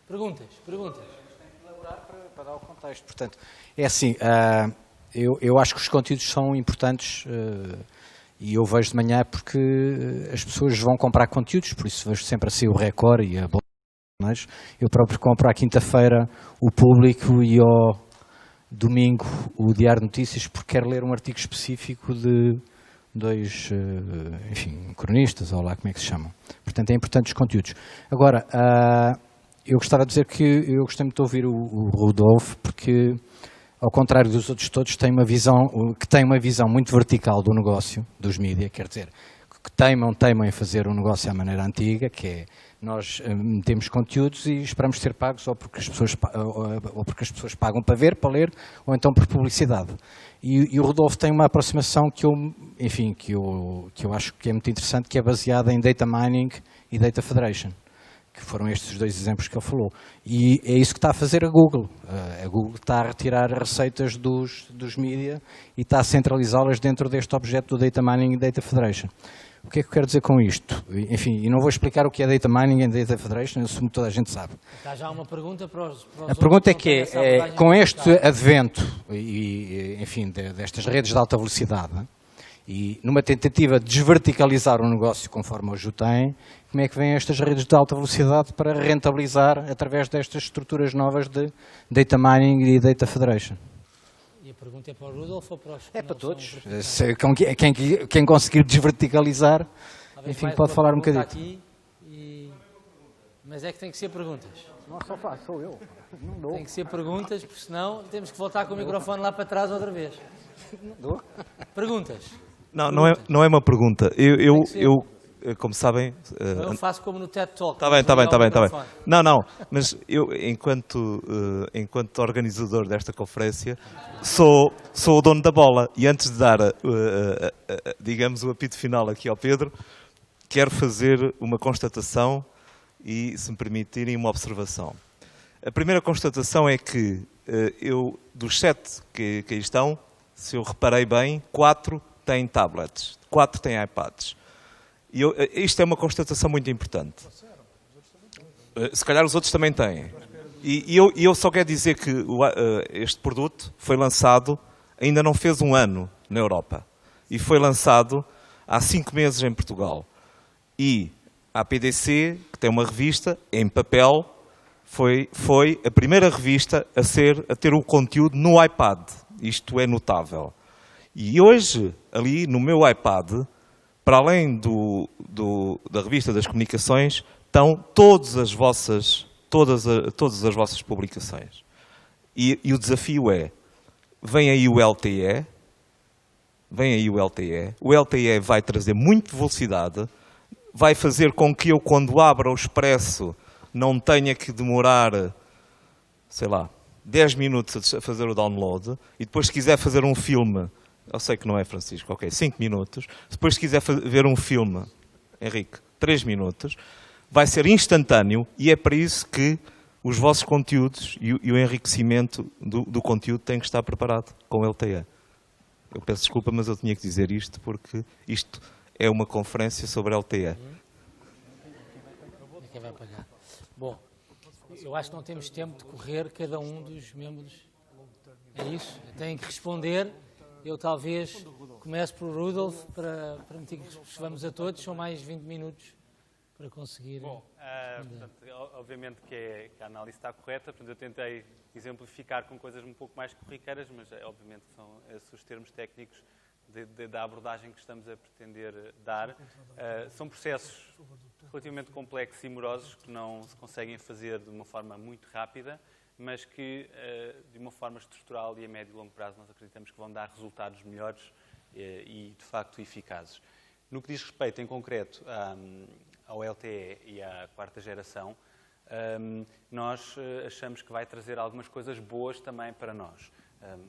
Perguntas. Para dar o contexto. Portanto, é assim, eu acho que os conteúdos são importantes e eu vejo de manhã porque as pessoas vão comprar conteúdos, por isso vejo sempre assim o Record e a mas eu próprio compro à quinta-feira o Público e ao domingo o Diário de Notícias porque quero ler um artigo específico de dois, enfim, cronistas, ou lá como é que se chamam. Portanto, é importante os conteúdos. Agora, eu gostava de dizer que eu gostei muito de ouvir o Rodolfo, porque, ao contrário dos outros todos, tem uma visão muito vertical do negócio, dos mídias, quer dizer, que teimam em fazer um negócio à maneira antiga, que é, nós metemos conteúdos e esperamos ser pagos ou porque as pessoas pagam para ver, para ler, ou então por publicidade. E o Rodolfo tem uma aproximação que eu acho que é muito interessante, que é baseada em data mining e data federation, que foram estes os dois exemplos que ele falou. E é isso que está a fazer a Google. A Google está a retirar receitas dos mídia e está a centralizá-las dentro deste objeto do Data Mining e Data Federation. O que é que eu quero dizer com isto? Enfim, e não vou explicar o que é Data Mining e Data Federation, eu assumo que toda a gente sabe. Está já uma pergunta para os A pergunta é que com este advento, enfim, destas redes de alta velocidade, e numa tentativa de desverticalizar o negócio conforme hoje o tem, como é que vêm estas redes de alta velocidade para rentabilizar através destas estruturas novas de Data Mining e Data Federation? E a pergunta é para o Rudolf ou para os... É para todos. Quem conseguir desverticalizar, enfim, pode falar um bocadinho. Mas é que tem que ser perguntas. Não só faço, sou eu. Não dou. Tem que ser perguntas, porque senão temos que voltar com o microfone lá para trás outra vez. Não dou. Perguntas. Não é uma pergunta. Eu como sabem... Eu faço como no TED Talk. Está bem. Não, mas eu, enquanto organizador desta conferência, sou o dono da bola. E antes de dar, digamos, o apito final aqui ao Pedro, quero fazer uma constatação e, se me permitirem, uma observação. A primeira constatação é que dos 7 que aí estão, se eu reparei bem, 4 têm tablets, 4 têm iPads. E isto é uma constatação muito importante. Se calhar os outros também têm. E eu só quero dizer que este produto foi lançado, ainda não fez um ano na Europa. E foi lançado há 5 meses em Portugal. E a PDC, que tem uma revista em papel, foi a primeira revista a ter o conteúdo no iPad. Isto é notável. E hoje, ali no meu iPad, para além da revista das comunicações, estão todas as vossas publicações. E o desafio é, vem aí o LTE, o LTE vai trazer muita velocidade, vai fazer com que eu, quando abra o Expresso, não tenha que demorar, sei lá, 10 minutos a fazer o download, e depois, se quiser fazer um filme, eu sei que não é, Francisco, ok, 5 minutos, depois, se quiser ver um filme, Henrique, 3 minutos, vai ser instantâneo, e é para isso que os vossos conteúdos e o enriquecimento do conteúdo têm que estar preparado com o LTE. Eu peço desculpa, mas eu tinha que dizer isto, porque isto é uma conferência sobre LTE. Quem vai pagar? Bom, eu acho que não temos tempo de correr cada um dos membros. É isso? Têm que responder. Eu talvez comece por Rudolf para permitir que respondamos a todos. São mais 20 minutos para conseguir. Bom, portanto, obviamente que a análise está correta. Portanto, eu tentei exemplificar com coisas um pouco mais corriqueiras, mas obviamente são esses os termos técnicos da abordagem que estamos a pretender dar. São processos relativamente complexos e morosos que não se conseguem fazer de uma forma muito rápida, mas que, de uma forma estrutural e a médio e longo prazo, nós acreditamos que vão dar resultados melhores e, de facto, eficazes. No que diz respeito, em concreto, ao LTE e à quarta geração, nós achamos que vai trazer algumas coisas boas também para nós.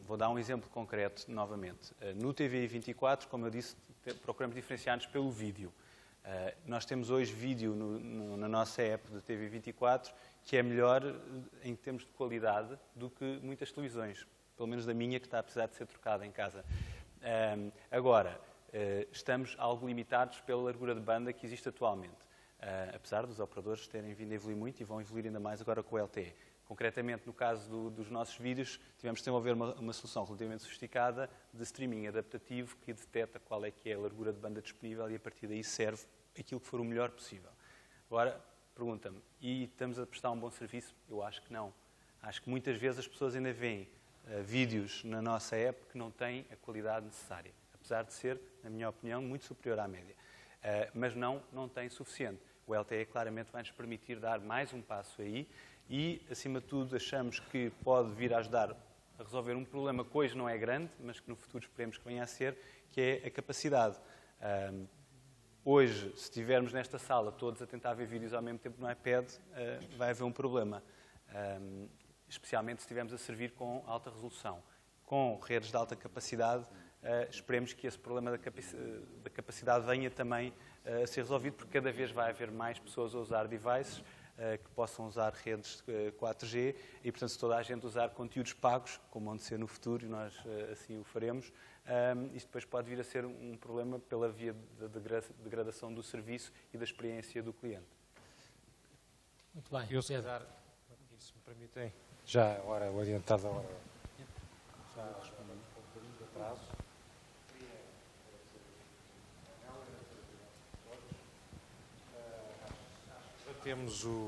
Vou dar um exemplo concreto novamente. No TVI 24, como eu disse, procuramos diferenciar-nos pelo vídeo. Nós temos hoje vídeo na nossa app do TVI 24 que é melhor em termos de qualidade do que muitas televisões, pelo menos da minha, que está a precisar de ser trocada em casa. Agora, estamos algo limitados pela largura de banda que existe atualmente, apesar dos operadores terem vindo a evoluir muito e vão evoluir ainda mais agora com o LTE. Concretamente, no caso dos nossos vídeos, tivemos de desenvolver uma solução relativamente sofisticada de streaming adaptativo que detecta qual é que é a largura de banda disponível e, a partir daí, serve aquilo que for o melhor possível. Agora, pergunta-me, e estamos a prestar um bom serviço? Eu acho que não. Acho que muitas vezes as pessoas ainda veem vídeos na nossa app que não têm a qualidade necessária, apesar de ser, na minha opinião, muito superior à média. Mas não tem suficiente. O LTE claramente vai nos permitir dar mais um passo aí e, acima de tudo, achamos que pode vir a ajudar a resolver um problema que hoje não é grande, mas que no futuro esperemos que venha a ser, que é a capacidade. Hoje, se estivermos nesta sala todos a tentar ver vídeos ao mesmo tempo no iPad, vai haver um problema, especialmente se estivermos a servir com alta resolução. Com redes de alta capacidade, esperemos que esse problema da capacidade venha também a ser resolvido, porque cada vez vai haver mais pessoas a usar devices que possam usar redes 4G e, portanto, se toda a gente usar conteúdos pagos, como vão ser no futuro, e nós assim o faremos, isto depois pode vir a ser um problema pela via da degradação do serviço e da experiência do cliente. Muito bem. Eu, se calhar, se me permitem, já agora o adiantado, agora já respondi um bocadinho de atraso. Já temos o